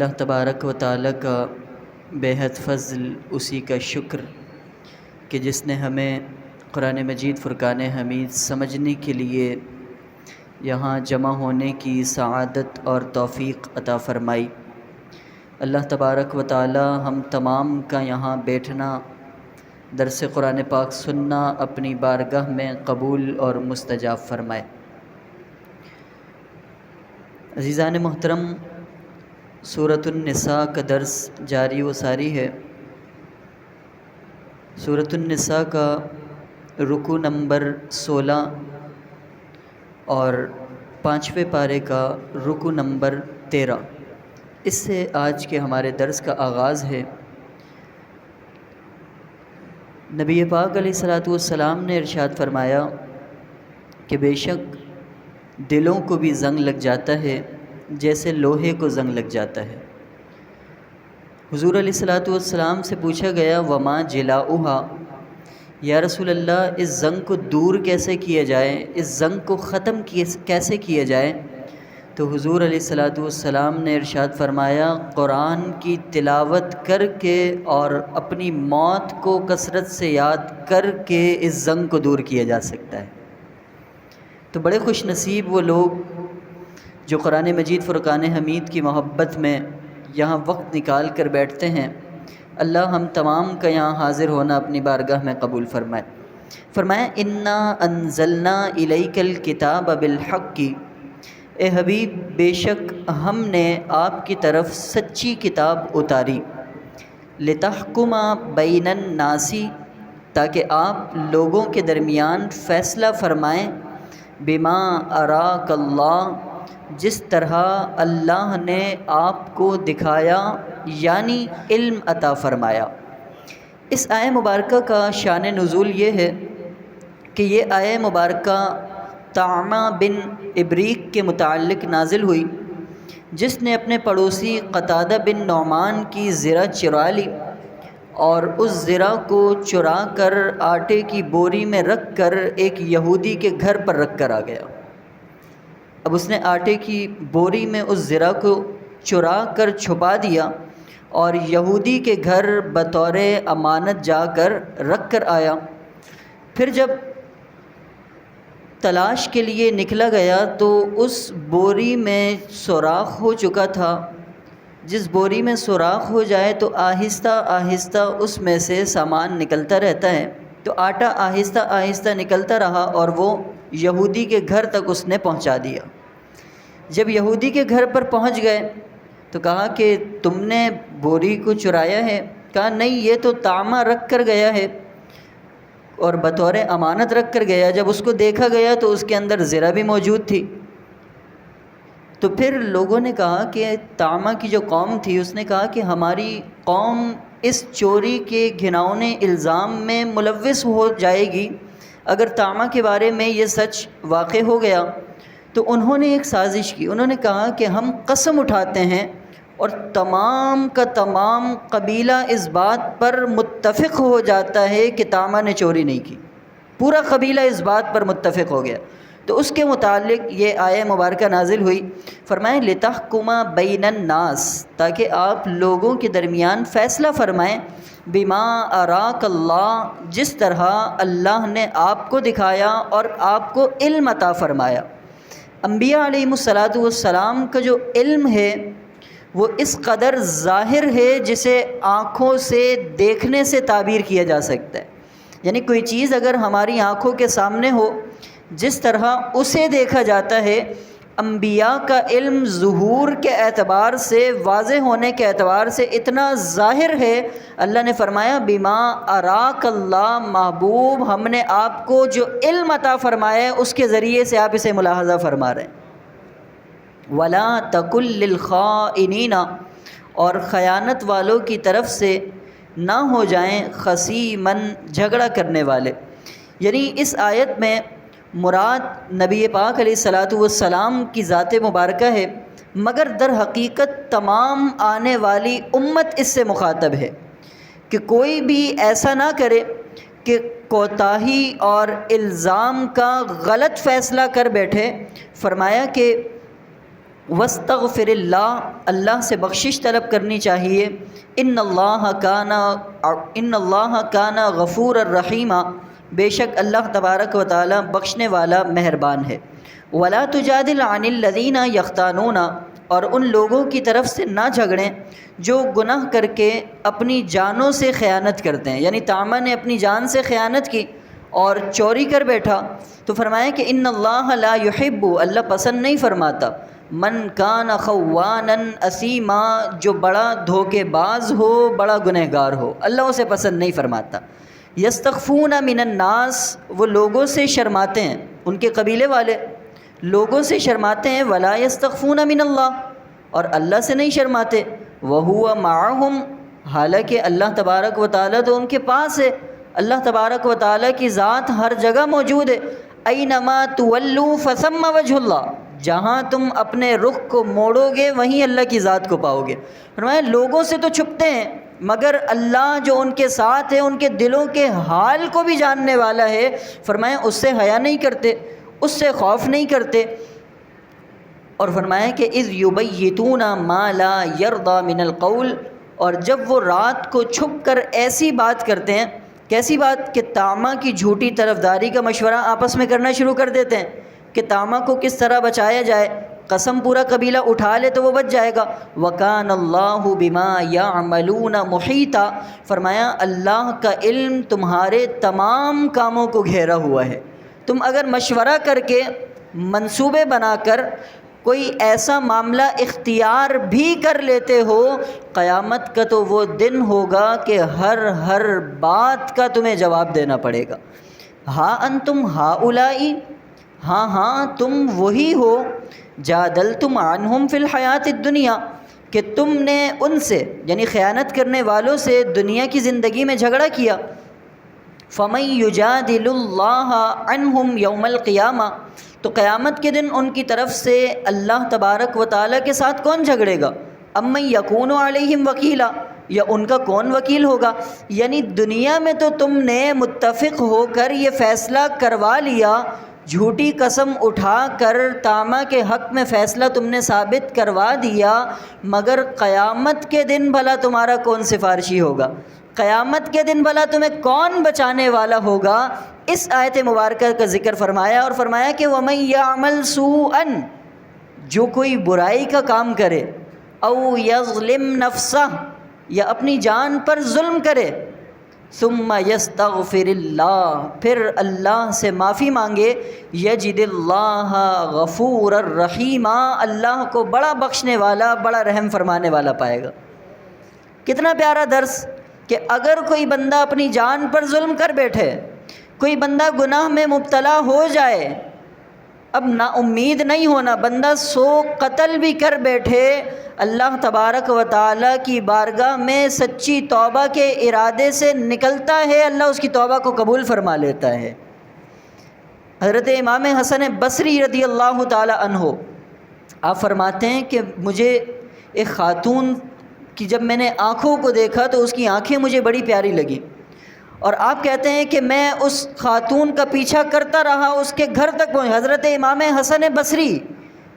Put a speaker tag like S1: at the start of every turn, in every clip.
S1: اللہ تبارک و تعالیٰ کا بے حد فضل، اسی کا شکر کہ جس نے ہمیں قرآن مجید فرقان حمید سمجھنے کے لیے یہاں جمع ہونے کی سعادت اور توفیق عطا فرمائی۔ اللہ تبارک و تعالیٰ ہم تمام کا یہاں بیٹھنا، درس قرآن پاک سننا اپنی بارگاہ میں قبول اور مستجاب فرمائے۔ عزیزان محترم، سورۃ النساء کا درس جاری و ساری ہے۔ سورۃ النساء کا رکوع نمبر 16 اور 5ویں پارے کا رکوع نمبر 13، اس سے آج کے ہمارے درس کا آغاز ہے۔ نبی پاک علیہ الصلوۃ والسلام نے ارشاد فرمایا کہ بے شک دلوں کو بھی زنگ لگ جاتا ہے جیسے لوہے کو زنگ لگ جاتا ہے۔ حضور علیہ الصلوۃ والسلام سے پوچھا گیا وما جلاؤہا، یا رسول اللہ اس زنگ کو دور کیسے کیا جائے، اس زنگ کو ختم کیسے کیا جائے؟ تو حضور علیہ الصلوۃ والسلام نے ارشاد فرمایا قرآن کی تلاوت کر کے اور اپنی موت کو کثرت سے یاد کر کے اس زنگ کو دور کیا جا سکتا ہے۔ تو بڑے خوش نصیب وہ لوگ جو قرآن مجید فرقان حمید کی محبت میں یہاں وقت نکال کر بیٹھتے ہیں۔ اللہ ہم تمام کا یہاں حاضر ہونا اپنی بارگاہ میں قبول فرمائے۔ فرمایا انا انزلنا الیک الکتاب بالحق، اے حبیب بے شک ہم نے آپ کی طرف سچی کتاب اتاری، لتحکم بین الناس، تاکہ آپ لوگوں کے درمیان فیصلہ فرمائیں، بما اراک اللہ، جس طرح اللہ نے آپ کو دکھایا یعنی علم عطا فرمایا۔ اس آیہ مبارکہ کا شان نزول یہ ہے کہ یہ آیہ مبارکہ طعمہ بن ابریق کے متعلق نازل ہوئی، جس نے اپنے پڑوسی قتادہ بن نعمان کی زرہ چرا لی اور اس زرہ کو چرا کر آٹے کی بوری میں رکھ کر ایک یہودی کے گھر پر رکھ کر آ گیا۔ اب اس نے آٹے کی بوری میں اس زرہ کو چرا کر چھپا دیا اور یہودی کے گھر بطور امانت جا کر رکھ کر آیا۔ پھر جب تلاش کے لیے نکلا گیا تو اس بوری میں سوراخ ہو چکا تھا۔ جس بوری میں سوراخ ہو جائے تو آہستہ آہستہ اس میں سے سامان نکلتا رہتا ہے، تو آٹا آہستہ آہستہ نکلتا رہا اور وہ یہودی کے گھر تک اس نے پہنچا دیا۔ جب یہودی کے گھر پر پہنچ گئے تو کہا کہ تم نے بوری کو چرایا ہے؟ کہا نہیں، یہ تو طعمہ رکھ کر گیا ہے اور بطور امانت رکھ کر گیا۔ جب اس کو دیکھا گیا تو اس کے اندر زرہ بھی موجود تھی۔ تو پھر لوگوں نے کہا کہ طعمہ کی جو قوم تھی اس نے کہا کہ ہماری قوم اس چوری کے گھناؤنے الزام میں ملوث ہو جائے گی اگر طعمہ کے بارے میں یہ سچ واقع ہو گیا۔ تو انہوں نے ایک سازش کی، انہوں نے کہا کہ ہم قسم اٹھاتے ہیں اور تمام کا تمام قبیلہ اس بات پر متفق ہو جاتا ہے کہ طعمہ نے چوری نہیں کی، پورا قبیلہ اس بات پر متفق ہو گیا۔ تو اس کے متعلق یہ آیہ مبارکہ نازل ہوئی۔ فرمائیں لتحکم بین الناس، تاکہ آپ لوگوں کے درمیان فیصلہ فرمائیں، بما اراک اللہ، جس طرح اللہ نے آپ کو دکھایا اور آپ کو علم عطا فرمایا۔ انبیاء علیہ الصلوۃ والسلام کا جو علم ہے وہ اس قدر ظاہر ہے جسے آنکھوں سے دیکھنے سے تعبیر کیا جا سکتا ہے۔ یعنی کوئی چیز اگر ہماری آنکھوں کے سامنے ہو، جس طرح اسے دیکھا جاتا ہے، انبیاء کا علم ظہور کے اعتبار سے، واضح ہونے کے اعتبار سے اتنا ظاہر ہے۔ اللہ نے فرمایا بما اراک اللہ، محبوب ہم نے آپ کو جو علم عطا فرمایا ہے اس کے ذریعے سے آپ اسے ملاحظہ فرما رہے ہیں۔ ولا تکن للخائنین، اور خیانت والوں کی طرف سے نہ ہو جائیں خصیمن، جھگڑا کرنے والے۔ یعنی اس آیت میں مراد نبی پاک علیہ الصلوۃ والسلام کی ذات مبارکہ ہے، مگر در حقیقت تمام آنے والی امت اس سے مخاطب ہے کہ کوئی بھی ایسا نہ کرے کہ کوتاہی اور الزام کا غلط فیصلہ کر بیٹھے۔ فرمایا کہ وَاسْتَغْفِرِ اللَّهِ، اللہ سے بخشش طلب کرنی چاہیے. ان اللہ کان غفور الرحیم، بے شک اللہ تبارک و تعالی بخشنے والا مہربان ہے. وَلَا تُجَادِلْ عَنِ الَّذِينَ يَخْتَانُونَ، اور ان لوگوں کی طرف سے نہ جھگڑیں جو گناہ کر کے اپنی جانوں سے خیانت کرتے ہیں. یعنی طامہ نے اپنی جان سے خیانت کی اور چوری کر بیٹھا، تو فرمایا کہ ان اللہ لا یحب، اللہ پسند نہیں فرماتا، من کان خوانا اثیما، جو بڑا دھوکے باز ہو، بڑا گنہگار ہو، اللہ اسے پسند نہیں فرماتا. یستخفون من الناس، وہ لوگوں سے شرماتے ہیں، ان کے قبیلے والے لوگوں سے شرماتے ہیں. ولا یستخفون من اللہ، اور اللہ سے نہیں شرماتے. وہو معہم، حالانکہ اللہ تبارک و تعالیٰ تو ان کے پاس ہے. اللہ تبارک و تعالیٰ کی ذات ہر جگہ موجود ہے. اینما تولوا فثم وجہ اللہ، جہاں تم اپنے رخ کو موڑو گے وہیں اللہ کی ذات کو پاؤ گے. فرمایا لوگوں سے تو چھپتے ہیں، مگر اللہ جو ان کے ساتھ ہے، ان کے دلوں کے حال کو بھی جاننے والا ہے. فرمایا اس سے حیا نہیں کرتے، اس سے خوف نہیں کرتے. اور فرمایا کہ اذ یبیتون ما لا یرضی من القول، اور جب وہ رات کو چھپ کر ایسی بات کرتے ہیں. کیسی بات؟ کہ طامہ کی جھوٹی طرفداری کا مشورہ آپس میں کرنا شروع کر دیتے ہیں کہ طامہ کو کس طرح بچایا جائے. قسم پورا قبیلہ اٹھا لے تو وہ بچ جائے گا. وَكَانَ اللَّهُ بِمَا يَعْمَلُونَ مُحِيطًا، فرمایا اللہ کا علم تمہارے تمام کاموں کو گھیرا ہوا ہے. تم اگر مشورہ کر کے منصوبے بنا کر کوئی ایسا معاملہ اختیار بھی کر لیتے ہو، قیامت کا تو وہ دن ہوگا کہ ہر بات کا تمہیں جواب دینا پڑے گا. ہاں انتم ہؤلائی، ہاں تم وہی ہو، جادلتم عنہم فی الحیات الدنیا، کہ تم نے ان سے یعنی خیانت کرنے والوں سے دنیا کی زندگی میں جھگڑا کیا. فَمَن يُجَادِلُ اللَّهَ عَنْهُمْ يَوْمَ الْقِيَامَةِ، تو قیامت کے دن ان کی طرف سے اللہ تبارک و تعالیٰ کے ساتھ کون جھگڑے گا؟ اَمَّن يَكُونُ عَلَيْهِمْ وَكِيلًا، یا ان کا کون وکیل ہوگا؟ یعنی دنیا میں تو تم نے متفق ہو کر یہ فیصلہ کروا لیا، جھوٹی قسم اٹھا کر طامہ کے حق میں فیصلہ تم نے ثابت کروا دیا، مگر قیامت کے دن بھلا تمہارا کون سفارشی ہوگا؟ قیامت کے دن بھلا تمہیں کون بچانے والا ہوگا؟ اس آیت مبارکہ کا ذکر فرمایا اور فرمایا کہ وَمَن يَعْمَلْ سُوءًا، جو کوئی برائی کا کام کرے، او یظلم نفسہ، یا اپنی جان پر ظلم کرے، ثم یستغفر اللہ، پھر اللہ سے معافی مانگے، یجد اللہ غفور الرحیم، اللہ کو بڑا بخشنے والا، بڑا رحم فرمانے والا پائے گا. کتنا پیارا درس کہ اگر کوئی بندہ اپنی جان پر ظلم کر بیٹھے، کوئی بندہ گناہ میں مبتلا ہو جائے، اب نا امید نہیں ہونا، بندہ 100 قتل بھی کر بیٹھے، اللہ تبارک و تعالیٰ کی بارگاہ میں سچی توبہ کے ارادے سے نکلتا ہے، اللہ اس کی توبہ کو قبول فرما لیتا ہے. حضرت امام حسن بصری رضی اللہ تعالی عنہ آپ فرماتے ہیں کہ مجھے ایک خاتون کی جب میں نے آنکھوں کو دیکھا تو اس کی آنکھیں مجھے بڑی پیاری لگیں، اور آپ کہتے ہیں کہ میں اس خاتون کا پیچھا کرتا رہا، اس کے گھر تک پہنچ. حضرت امام حسن بصری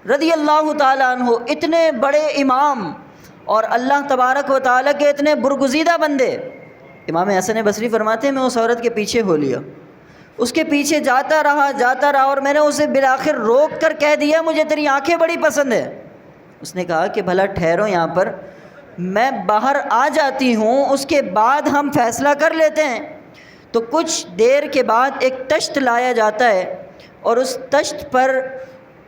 S1: رضی اللہ تعالیٰ عنہ، اتنے بڑے امام اور اللہ تبارک و تعالیٰ کے اتنے برگزیدہ بندے. امام حسن بصری فرماتے ہیں میں اس عورت کے پیچھے ہو لیا، اس کے پیچھے جاتا رہا اور میں نے اسے بالآخر روک کر کہہ دیا مجھے تیری آنکھیں بڑی پسند ہے. اس نے کہا کہ بھلا ٹھہرو یہاں پر، میں باہر آ جاتی ہوں، اس کے بعد ہم فیصلہ کر لیتے ہیں. تو کچھ دیر کے بعد ایک تشت لایا جاتا ہے اور اس تشت پر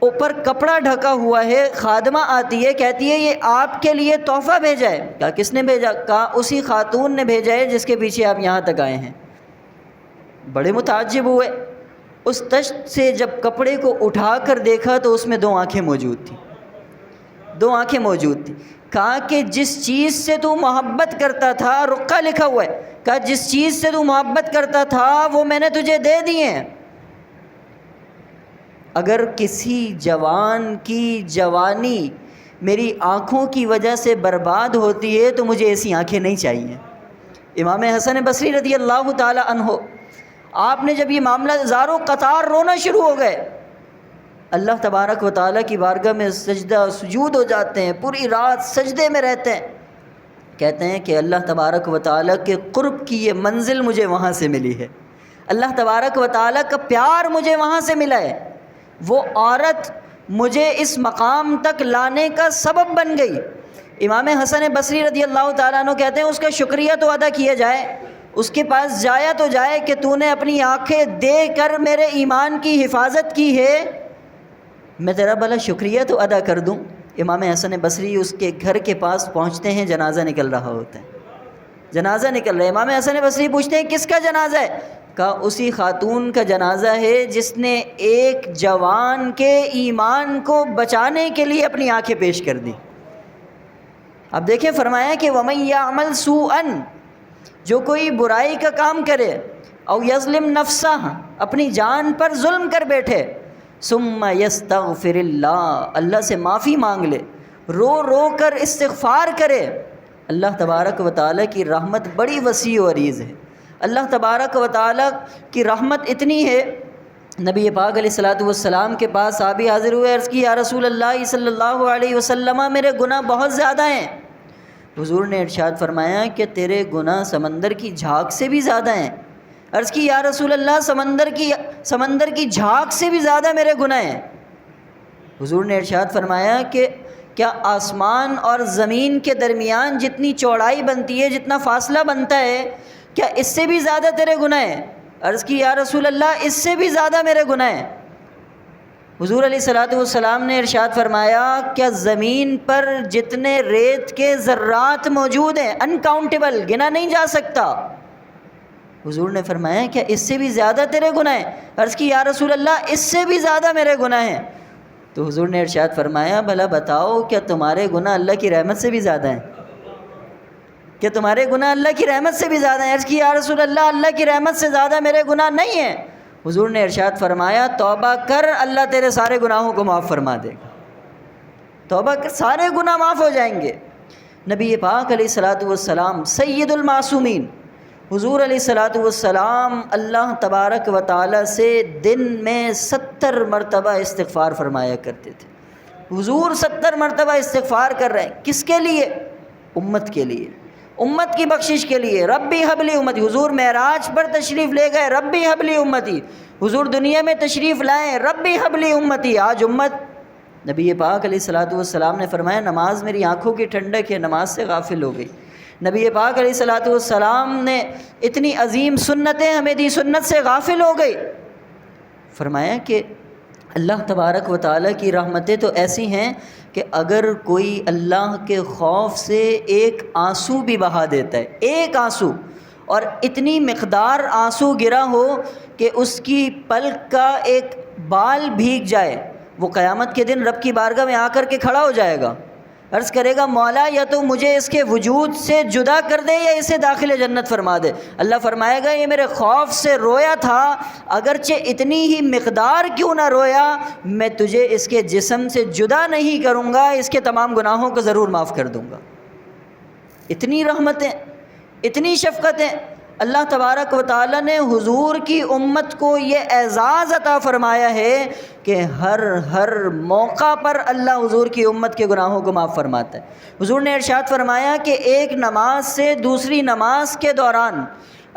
S1: اوپر کپڑا ڈھکا ہوا ہے. خادمہ آتی ہے، کہتی ہے یہ آپ کے لیے تحفہ بھیجا ہے. کہا کس نے بھیجا؟ کہا اسی خاتون نے بھیجا ہے جس کے پیچھے آپ یہاں تک آئے ہیں. بڑے متعجب ہوئے. اس تشت سے جب کپڑے کو اٹھا کر دیکھا تو اس میں 2 آنکھیں موجود تھیں. 2 آنکھیں موجود تھیں. کہا کہ جس چیز سے تو محبت کرتا تھا، رقہ لکھا ہوا ہے، کہا جس چیز سے تو محبت کرتا تھا وہ میں نے تجھے دے دی ہیں. اگر کسی جوان کی جوانی میری آنکھوں کی وجہ سے برباد ہوتی ہے تو مجھے ایسی آنکھیں نہیں چاہیے. امام حسن بصری رضی اللہ تعالی عنہ آپ نے جب یہ معاملہ زاروں قطار رونا شروع ہو گئے، اللہ تبارک و تعالیٰ کی بارگاہ میں سجدہ سجود ہو جاتے ہیں، پوری رات سجدے میں رہتے ہیں، کہتے ہیں کہ اللہ تبارک و تعالیٰ کے قرب کی یہ منزل مجھے وہاں سے ملی ہے، اللہ تبارک و تعالیٰ کا پیار مجھے وہاں سے ملا ہے، وہ عورت مجھے اس مقام تک لانے کا سبب بن گئی۔ امام حسن بصری رضی اللہ تعالیٰ عنہ کہتے ہیں اس کا شکریہ تو ادا کیا جائے، اس کے پاس جایا تو جائے کہ تو نے اپنی آنکھیں دے کر میرے ایمان کی حفاظت کی ہے، میں تیرا بھلا شکریہ تو ادا کر دوں۔ امام حسن بصری اس کے گھر کے پاس پہنچتے ہیں، جنازہ نکل رہا ہوتا ہے، جنازہ نکل رہا ہے۔ امام حسن بصری پوچھتے ہیں کس کا جنازہ ہے؟ کہا اسی خاتون کا جنازہ ہے جس نے ایک جوان کے ایمان کو بچانے کے لیے اپنی آنکھیں پیش کر دی۔ اب دیکھیں فرمایا کہ وَمَن يَعْمَلْ سُوءًا، جو کوئی برائی کا کام کرے، او یظلم نفسہ، اپنی جان پر ظلم کر بیٹھے، ثم یستغفر اللہ، اللہ سے معافی مانگ لے، رو رو کر استغفار کرے، اللہ تبارک و تعالیٰ کی رحمت بڑی وسیع و عریض ہے۔ اللہ تبارک و تعالیٰ کی رحمت اتنی ہے، نبی پاک علیہ الصلوۃ والسلام کے پاس صحابی حاضر ہوئے، عرض کی یا رسول اللہ صلی اللہ علیہ وسلم میرے گناہ بہت زیادہ ہیں۔ حضور نے ارشاد فرمایا کہ تیرے گناہ سمندر کی جھاگ سے بھی زیادہ ہیں۔ عرض کی یا رسول اللہ سمندر کی جھاگ سے بھی زیادہ میرے گناہ ہیں۔ حضور نے ارشاد فرمایا کہ کیا آسمان اور زمین کے درمیان جتنی چوڑائی بنتی ہے، جتنا فاصلہ بنتا ہے، کیا اس سے بھی زیادہ تیرے گناہ ہیں؟ عرض کی یا رسول اللہ اس سے بھی زیادہ میرے گناہ ہیں۔ حضور علیہ الصلوۃ والسلام نے ارشاد فرمایا کیا زمین پر جتنے ریت کے ذرات موجود ہیں، انکاؤنٹیبل، گنا نہیں جا سکتا، حضور نے فرمایا کیا اس سے بھی زیادہ تیرے گناہ ہیں؟ عرض کی یا رسول اللہ اس سے بھی زیادہ میرے گناہ ہیں۔ تو حضور نے ارشاد فرمایا بھلا بتاؤ کیا تمہارے گناہ اللہ کی رحمت سے بھی زیادہ ہیں؟ کہ تمہارے گناہ اللہ کی رحمت سے بھی زیادہ ہیں؟ عرض کی یا رسول اللہ اللہ کی رحمت سے زیادہ میرے گناہ نہیں ہیں۔ حضور نے ارشاد فرمایا توبہ کر، اللہ تیرے سارے گناہوں کو معاف فرما دے گا، توبہ کر، سارے گناہ معاف ہو جائیں گے۔ نبی پاک علیہ الصلوۃ والسلام سید المعصومین، حضور علیہ الصلوۃ والسلام اللہ تبارک و تعالیٰ سے دن میں 70 مرتبہ استغفار فرمایا کرتے تھے۔ حضور 70 مرتبہ استغفار کر رہے ہیں، کس کے لیے؟ امت کے لیے، امت کی بخشش کے لیے۔ ربی حبلی امتی، حضور معراج پر تشریف لے گئے، ربی حبلی امتی، حضور دنیا میں تشریف لائیں، ربی حبلی امتی۔ آج امت، نبی پاک علیہ الصلوۃ والسلام نے فرمایا نماز میری آنکھوں کی ٹھنڈک ہے، نماز سے غافل ہو گئی۔ نبی پاک علیہ الصلوۃ والسلام نے اتنی عظیم سنتیں ہمیں دی، سنت سے غافل ہو گئی۔ فرمایا کہ اللہ تبارک و تعالیٰ کی رحمتیں تو ایسی ہیں کہ اگر کوئی اللہ کے خوف سے ایک آنسو بھی بہا دیتا ہے، ایک آنسو، اور اتنی مقدار آنسو گرا ہو کہ اس کی پلک کا ایک بال بھیگ جائے، وہ قیامت کے دن رب کی بارگاہ میں آ کر کے کھڑا ہو جائے گا، عرض کرے گا مولا یا تو مجھے اس کے وجود سے جدا کر دے یا اسے داخل جنت فرما دے۔ اللہ فرمائے گا یہ میرے خوف سے رویا تھا، اگرچہ اتنی ہی مقدار کیوں نہ رویا، میں تجھے اس کے جسم سے جدا نہیں کروں گا، اس کے تمام گناہوں کو ضرور معاف کر دوں گا۔ اتنی رحمتیں، اتنی شفقتیں، اللہ تبارک و تعالیٰ نے حضور کی امت کو یہ اعزاز عطا فرمایا ہے کہ ہر موقع پر اللہ حضور کی امت کے گناہوں کو معاف فرماتا ہے۔ حضور نے ارشاد فرمایا کہ ایک نماز سے دوسری نماز کے دوران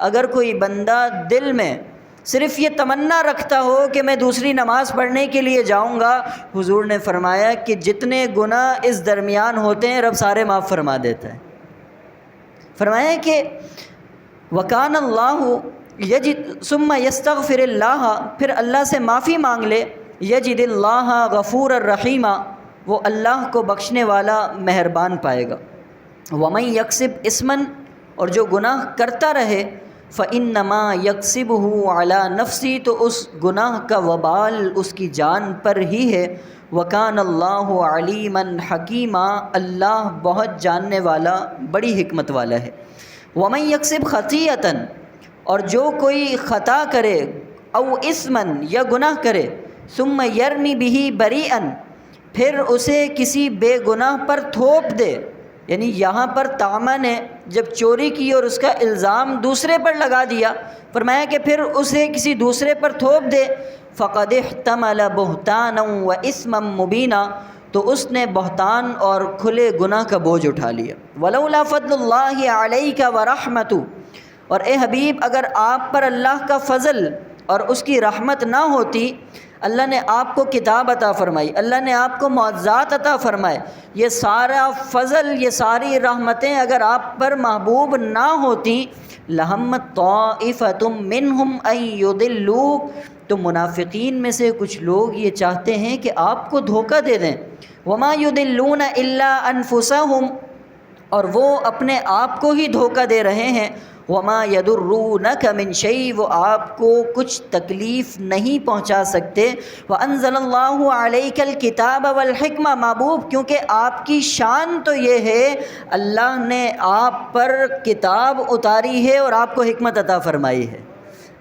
S1: اگر کوئی بندہ دل میں صرف یہ تمنا رکھتا ہو کہ میں دوسری نماز پڑھنے کے لیے جاؤں گا، حضور نے فرمایا کہ جتنے گناہ اس درمیان ہوتے ہیں رب سارے معاف فرما دیتا ہے۔ فرمایا کہ وَكَانَ اللَّهُ يَجِدْ ثُمَّ يَسْتَغْفِرِ اللَّهَ، پھر اللہ سے معافی مانگ لے، يَجِدِ اللَّهَ غَفُورًا رَحِيمًا، وہ اللہ کو بخشنے والا مہربان پائے گا۔ وَمَن يَكْسِبْ إِثْمًا، اور جو گناہ کرتا رہے، فَإِنَّمَا يَكْسِبُهُ عَلَى نَفْسِهِ، تو اس گناہ کا وبال اس کی جان پر ہی ہے۔ وَكَانَ اللَّهُ عَلِيمًا حَكِيمًا، اللہ بہت جاننے والا، بڑی حکمت والا ہے۔ وَمَن يَكْسِبْ خَطِيئَةً، اور جو کوئی خطا کرے، او اثمًا، یا گناہ کرے، ثُمَّ يَرْمِ بِهِ بَرِيئًا، پھر اسے کسی بے گناہ پر تھوپ دے، یعنی یہاں پر تعمن ہے، جب چوری کی اور اس کا الزام دوسرے پر لگا دیا، فرمایا کہ پھر اسے کسی دوسرے پر تھوپ دے، فقد احتمل بہتانا و اسما مبینا، تو اس نے بہتان اور کھلے گناہ کا بوجھ اٹھا لیا۔ ولولا فضل اللہ علیک ورحمتہ، اور اے حبیب اگر آپ پر اللہ کا فضل اور اس کی رحمت نہ ہوتی، اللہ نے آپ کو کتاب عطا فرمائی، اللہ نے آپ کو معجزات عطا فرمائے، یہ سارا فضل، یہ ساری رحمتیں اگر آپ پر محبوب نہ ہوتی، لہمت طائفۃ منہم ان یضلوک، تو منافقین میں سے کچھ لوگ یہ چاہتے ہیں کہ آپ کو دھوکہ دے دیں۔ وما یضلون الا انفسہم، اور وہ اپنے آپ کو ہی دھوکہ دے رہے ہیں۔ وما یضرونک من شیء، وہ آپ کو کچھ تکلیف نہیں پہنچا سکتے۔ وانزل اللہ علیک الکتاب والحکمہ، محبوب کیونکہ آپ کی شان تو یہ ہے، اللہ نے آپ پر کتاب اتاری ہے اور آپ کو حکمت عطا فرمائی ہے۔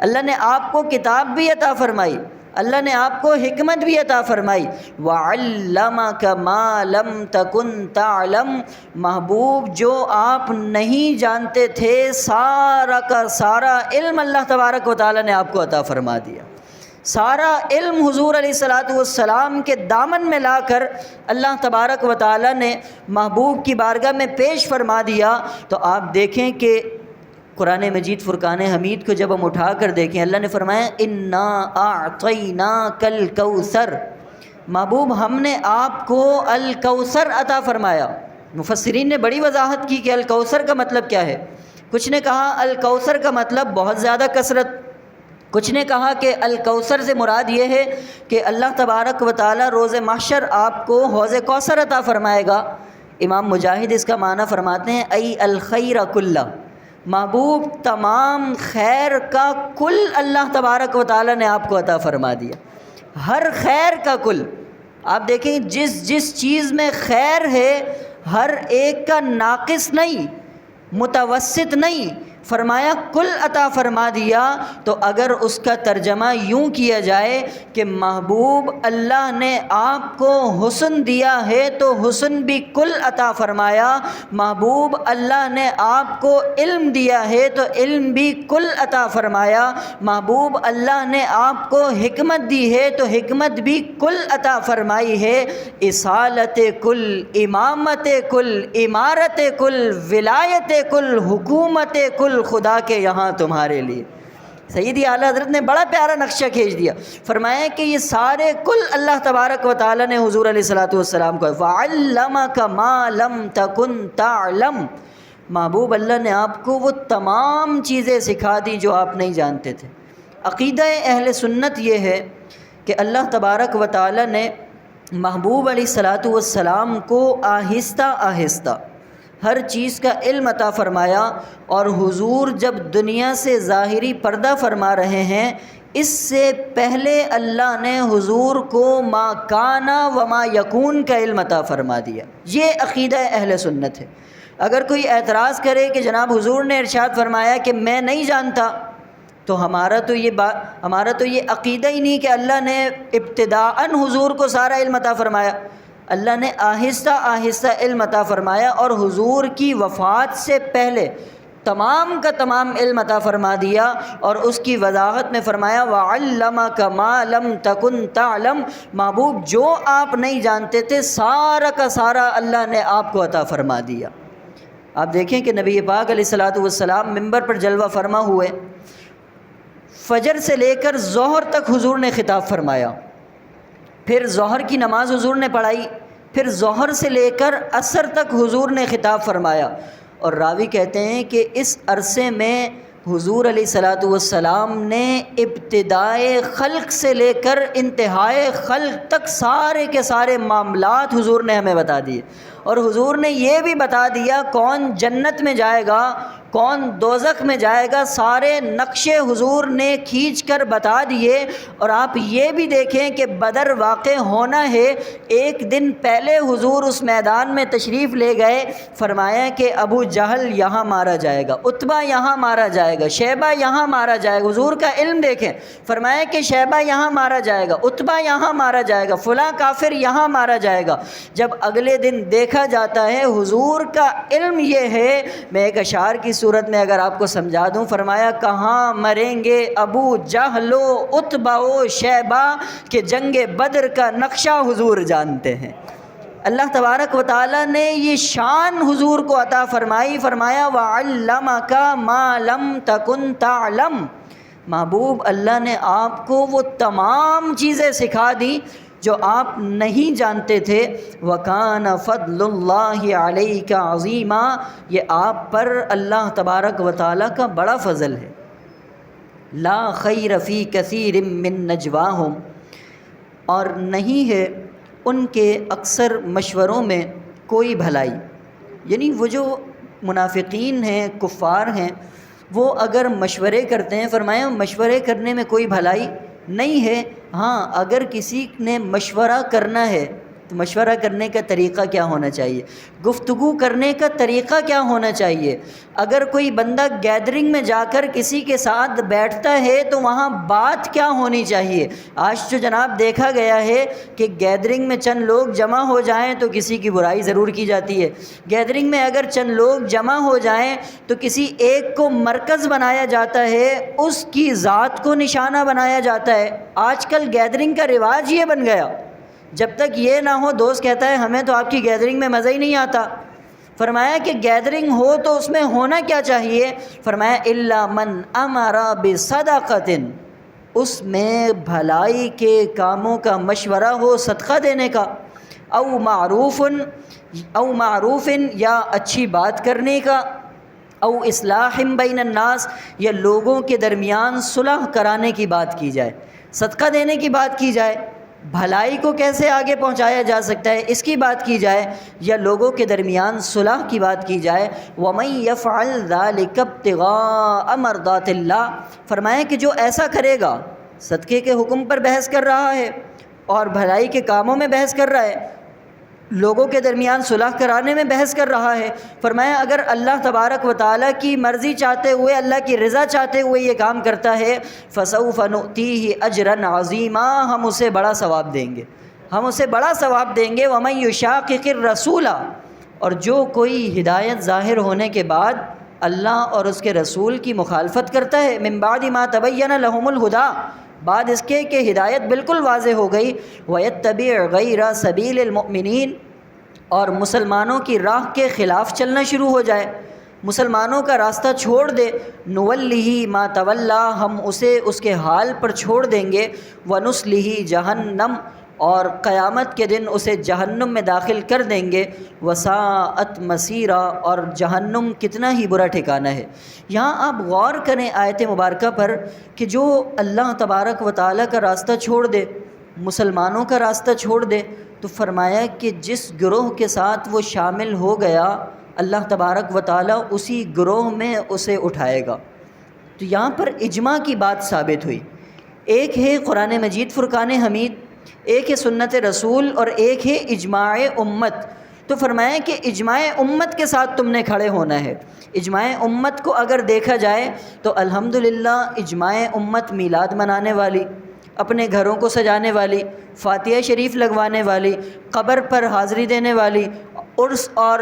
S1: اللہ نے آپ کو کتاب بھی عطا فرمائی، اللہ نے آپ کو حکمت بھی عطا فرمائی۔ وعلمک ما لم تکن تعلم، محبوب جو آپ نہیں جانتے تھے سارا کا سارا علم اللہ تبارک و تعالی نے آپ کو عطا فرما دیا۔ سارا علم حضور علیہ الصلاۃ والسلام کے دامن میں لا کر اللہ تبارک و تعالی نے محبوب کی بارگاہ میں پیش فرما دیا۔ تو آپ دیکھیں کہ قرآن مجید فرقان حمید کو جب ہم اٹھا کر دیکھیں، اللہ نے فرمایا انا اعطیناک الکوثر، محبوب ہم نے آپ کو الکوثر عطا فرمایا۔ مفسرین نے بڑی وضاحت کی کہ الکوثر کا مطلب کیا ہے۔ کچھ نے کہا الکوثر کا مطلب بہت زیادہ کثرت، کچھ نے کہا کہ الکوثر سے مراد یہ ہے کہ اللہ تبارک و تعالی روز محشر آپ کو حوض کوثر عطا فرمائے گا۔ امام مجاہد اس کا معنی فرماتے ہیں ای الخیر کلہ، محبوب تمام خیر کا کل اللہ تبارک و تعالی نے آپ کو عطا فرما دیا، ہر خیر کا کل۔ آپ دیکھیں جس چیز میں خیر ہے ہر ایک کا ناقص نہیں، متوسط نہیں، فرمایا کل عطا فرما دیا۔ تو اگر اس کا ترجمہ یوں کیا جائے کہ محبوب اللہ نے آپ کو حسن دیا ہے تو حسن بھی کل عطا فرمایا، محبوب اللہ نے آپ کو علم دیا ہے تو علم بھی کل عطا فرمایا، محبوب اللہ نے آپ کو حکمت دی ہے تو حکمت بھی کل عطا فرمائی ہے۔ اصالت کل، امامت کل، امارت کل، ولایت کل، حکومت کل خدا کے یہاں تمہارے لیے۔ سیدی اعلیٰ حضرت نے بڑا پیارا نقشہ کھینچ دیا، فرمایا کہ یہ سارے کل اللہ تبارک و تعالی نے حضور علیہ الصلاۃ والسلام کو وَعَلَّمَكَ مَا لَمْ تَكُنْ تَعْلَمْ، محبوب اللہ نے آپ کو وہ تمام چیزیں سکھا دی جو آپ نہیں جانتے تھے۔ عقیدہ اہل سنت یہ ہے کہ اللہ تبارک و تعالی نے محبوب علیہ الصلاۃ والسلام کو آہستہ آہستہ ہر چیز کا علم عطا فرمایا، اور حضور جب دنیا سے ظاہری پردہ فرما رہے ہیں اس سے پہلے اللہ نے حضور کو ما کانا و ما یکون کا علم عطا فرما دیا۔ یہ عقیدہ اہل سنت ہے۔ اگر کوئی اعتراض کرے کہ جناب حضور نے ارشاد فرمایا کہ میں نہیں جانتا، تو ہمارا تو یہ عقیدہ ہی نہیں کہ اللہ نے ابتداءً حضور کو سارا علم عطا فرمایا۔ اللہ نے آہستہ آہستہ علم عطا فرمایا، اور حضور کی وفات سے پہلے تمام کا تمام علم عطا فرما دیا، اور اس کی وضاحت میں فرمایا وَعَلَّمَكَ مَا لَمْ تَكُنْ تَعْلَمْ، محبوب جو آپ نہیں جانتے تھے سارا کا سارا اللہ نے آپ کو عطا فرما دیا۔ آپ دیکھیں کہ نبی پاک علیہ الصلاۃ والسلام منبر پر جلوہ فرما ہوئے، فجر سے لے کر ظہر تک حضور نے خطاب فرمایا، پھر ظہر کی نماز حضور نے پڑھائی، پھر ظہر سے لے کر عصر تک حضور نے خطاب فرمایا۔ اور راوی کہتے ہیں کہ اس عرصے میں حضور علیہ الصلاۃ والسلام نے ابتدائے خلق سے لے کر انتہائے خلق تک سارے کے سارے معاملات حضور نے ہمیں بتا دیے، اور حضور نے یہ بھی بتا دیا کون جنت میں جائے گا کون دوزخ میں جائے گا، سارے نقشے حضور نے کھینچ کر بتا دیے۔ اور آپ یہ بھی دیکھیں کہ بدر واقع ہونا ہے، ایک دن پہلے حضور اس میدان میں تشریف لے گئے، فرمایا کہ ابو جہل یہاں مارا جائے گا، عتبہ یہاں مارا جائے گا، شیبہ یہاں مارا جائے گا۔ حضور کا علم دیکھیں، فرمایا کہ شیبہ یہاں مارا جائے گا، عتبہ یہاں مارا جائے گا، فلاں کافر یہاں مارا جائے گا۔ جب اگلے دن دیکھا دیکھا جاتا ہے۔ حضور کا علم یہ ہے، میں ایک اشعار کی صورت میں اگر آپ کو سمجھا دوں، فرمایا کہاں مریں گے ابو جہل و عتبہ و شیبہ، کہ جنگ بدر کا نقشہ حضور جانتے ہیں۔ اللہ تبارک و تعالیٰ نے یہ شان حضور کو عطا فرمائی، فرمایا وَعَلَّمَكَ مَا لَمْ تَكُنْ تَعْلَمْ۔ محبوب، اللہ نے آپ کو وہ تمام چیزیں سکھا دی جو آپ نہیں جانتے تھے۔ وَكَانَ فَضْلُ اللَّهِ عَلَيْكَ عَظِيمًا، یہ آپ پر اللہ تبارک و تعالیٰ کا بڑا فضل ہے۔ لا خیر فی کثیر من نجواہم، اور نہیں ہے ان کے اکثر مشوروں میں کوئی بھلائی، یعنی وہ جو منافقین ہیں، کفار ہیں، وہ اگر مشورے کرتے ہیں، فرمایا مشورے کرنے میں کوئی بھلائی نہیں ہے۔ ہاں، اگر کسی نے مشورہ کرنا ہے تو مشورہ کرنے کا طریقہ کیا ہونا چاہیے، گفتگو کرنے کا طریقہ کیا ہونا چاہیے۔ اگر کوئی بندہ گیدرنگ میں جا کر کسی کے ساتھ بیٹھتا ہے تو وہاں بات کیا ہونی چاہیے۔ آج جو جناب دیکھا گیا ہے کہ گیدرنگ میں چند لوگ جمع ہو جائیں تو کسی کی برائی ضرور کی جاتی ہے۔ گیدرنگ میں اگر چند لوگ جمع ہو جائیں تو کسی ایک کو مرکز بنایا جاتا ہے، اس کی ذات کو نشانہ بنایا جاتا ہے۔ آج کل گیدرنگ کا رواج یہ بن گیا، جب تک یہ نہ ہو دوست کہتا ہے ہمیں تو آپ کی گیدرنگ میں مزہ ہی نہیں آتا۔ فرمایا کہ گیدرنگ ہو تو اس میں ہونا کیا چاہیے، فرمایا الا من امر بصدقۃ، اس میں بھلائی کے کاموں کا مشورہ ہو، صدقہ دینے کا، او معروف یا اچھی بات کرنے کا، او اصلاح بین الناس یا لوگوں کے درمیان صلح کرانے کی بات کی جائے، صدقہ دینے کی بات کی جائے، بھلائی کو کیسے آگے پہنچایا جا سکتا ہے اس کی بات کی جائے، یا لوگوں کے درمیان صلح کی بات کی جائے۔ وَمَن يَفْعَلْ ذَلِكَ ابْتِغَاءَ مَرْضَاتِ اللَّهِ، فرمایا کہ جو ایسا کرے گا، صدقے کے حکم پر بحث کر رہا ہے اور بھلائی کے کاموں میں بحث کر رہا ہے، لوگوں کے درمیان صلح کرانے میں بحث کر رہا ہے، فرمایا اگر اللہ تبارک و تعالیٰ کی مرضی چاہتے ہوئے، اللہ کی رضا چاہتے ہوئے یہ کام کرتا ہے، فَسَوْفَ نُؤْتِيهِ أَجْرًا عَظِيمًا، ہم اسے بڑا ثواب دیں گے، ہم اسے بڑا ثواب دیں گے۔ وَمَن يُشَاقِقِ الرَّسُولَ، اور جو کوئی ہدایت ظاہر ہونے کے بعد اللہ اور اس کے رسول کی مخالفت کرتا ہے، مِن بَعْدِ مَا تَبَيَّنَ لَهُمُ الْهُدَىٰ، بعد اس کے کہ ہدایت بالکل واضح ہو گئی، وَيَتَّبِعْ غَيْرَ سَبِيلِ الْمُؤْمِنِينَ، اور مسلمانوں کی راہ کے خلاف چلنا شروع ہو جائے، مسلمانوں کا راستہ چھوڑ دے، نُوَلِّهِ مَا تَوَلَّىٰ، ہم اسے اس کے حال پر چھوڑ دیں گے، وَنُصْلِهِ جَهَنَّمَ، اور قیامت کے دن اسے جہنم میں داخل کر دیں گے، وَسَاءَتْ مَصِيرًا، اور جہنم کتنا ہی برا ٹھکانہ ہے۔ یہاں آپ غور کریں آیت مبارکہ پر کہ جو اللہ تبارک و تعالیٰ کا راستہ چھوڑ دے، مسلمانوں کا راستہ چھوڑ دے، تو فرمایا کہ جس گروہ کے ساتھ وہ شامل ہو گیا، اللہ تبارک و تعالیٰ اسی گروہ میں اسے اٹھائے گا۔ تو یہاں پر اجماع کی بات ثابت ہوئی، ایک ہے قرآن مجید فرقان حمید، ایک ہے سنت رسول، اور ایک ہے اجماع امت۔ تو فرمایا کہ اجماع امت کے ساتھ تم نے کھڑے ہونا ہے۔ اجماع امت کو اگر دیکھا جائے تو الحمدللہ اجماع امت میلاد منانے والی، اپنے گھروں کو سجانے والی، فاتحہ شریف لگوانے والی، قبر پر حاضری دینے والی، عرس اور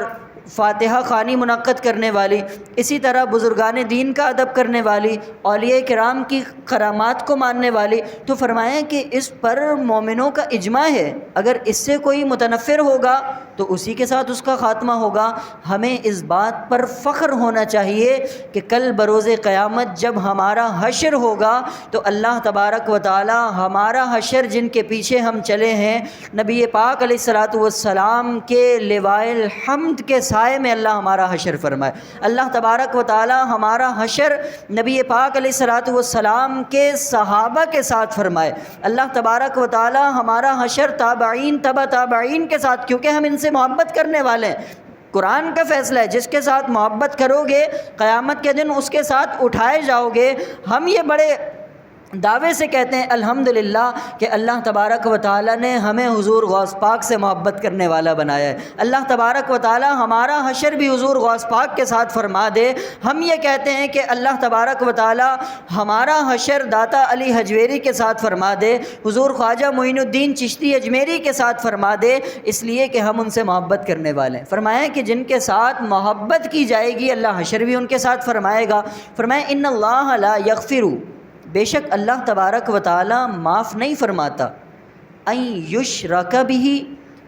S1: فاتحہ خوانی منعقد کرنے والی، اسی طرح بزرگان دین کا ادب کرنے والی، اولیاء کرام کی کرامات کو ماننے والی۔ تو فرمایا کہ اس پر مومنوں کا اجماع ہے، اگر اس سے کوئی متنفر ہوگا تو اسی کے ساتھ اس کا خاتمہ ہوگا۔ ہمیں اس بات پر فخر ہونا چاہیے کہ کل بروز قیامت جب ہمارا حشر ہوگا تو اللہ تبارک و تعالی ہمارا حشر، جن کے پیچھے ہم چلے ہیں، نبی پاک علیہ الصلاۃ والسلام کے لوائے الحمد کے سائے میں اللہ ہمارا حشر فرمائے۔ اللہ تبارک و تعالی ہمارا حشر نبی پاک علیہ الصلاۃ والسلام کے صحابہ کے ساتھ فرمائے۔ اللہ تبارک و تعالی ہمارا حشر تابعین تبع تابعین کے ساتھ، کیونکہ ہم ان سے محبت کرنے والے ہیں۔ قرآن کا فیصلہ ہے، جس کے ساتھ محبت کرو گے قیامت کے دن اس کے ساتھ اٹھائے جاؤ گے۔ ہم یہ بڑے دعوے سے کہتے ہیں الحمدللہ کہ اللہ تبارک و تعالیٰ نے ہمیں حضور غوث پاک سے محبت کرنے والا بنایا ہے، اللہ تبارک و تعالیٰ ہمارا حشر بھی حضور غوث پاک کے ساتھ فرما دے۔ ہم یہ کہتے ہیں کہ اللہ تبارک و تعالیٰ ہمارا حشر داتا علی حجویری کے ساتھ فرما دے، حضور خواجہ معین الدین چشتی اجمیری کے ساتھ فرما دے، اس لیے کہ ہم ان سے محبت کرنے والے ہیں۔ فرمایا کہ جن کے ساتھ محبت کی جائے گی اللہ حشر بھی ان کے ساتھ فرمائے گا۔ فرمایا ان اللہ لا یغفر، بے شک اللہ تبارک و تعالیٰ معاف نہیں فرماتا، ان یشرک بہ،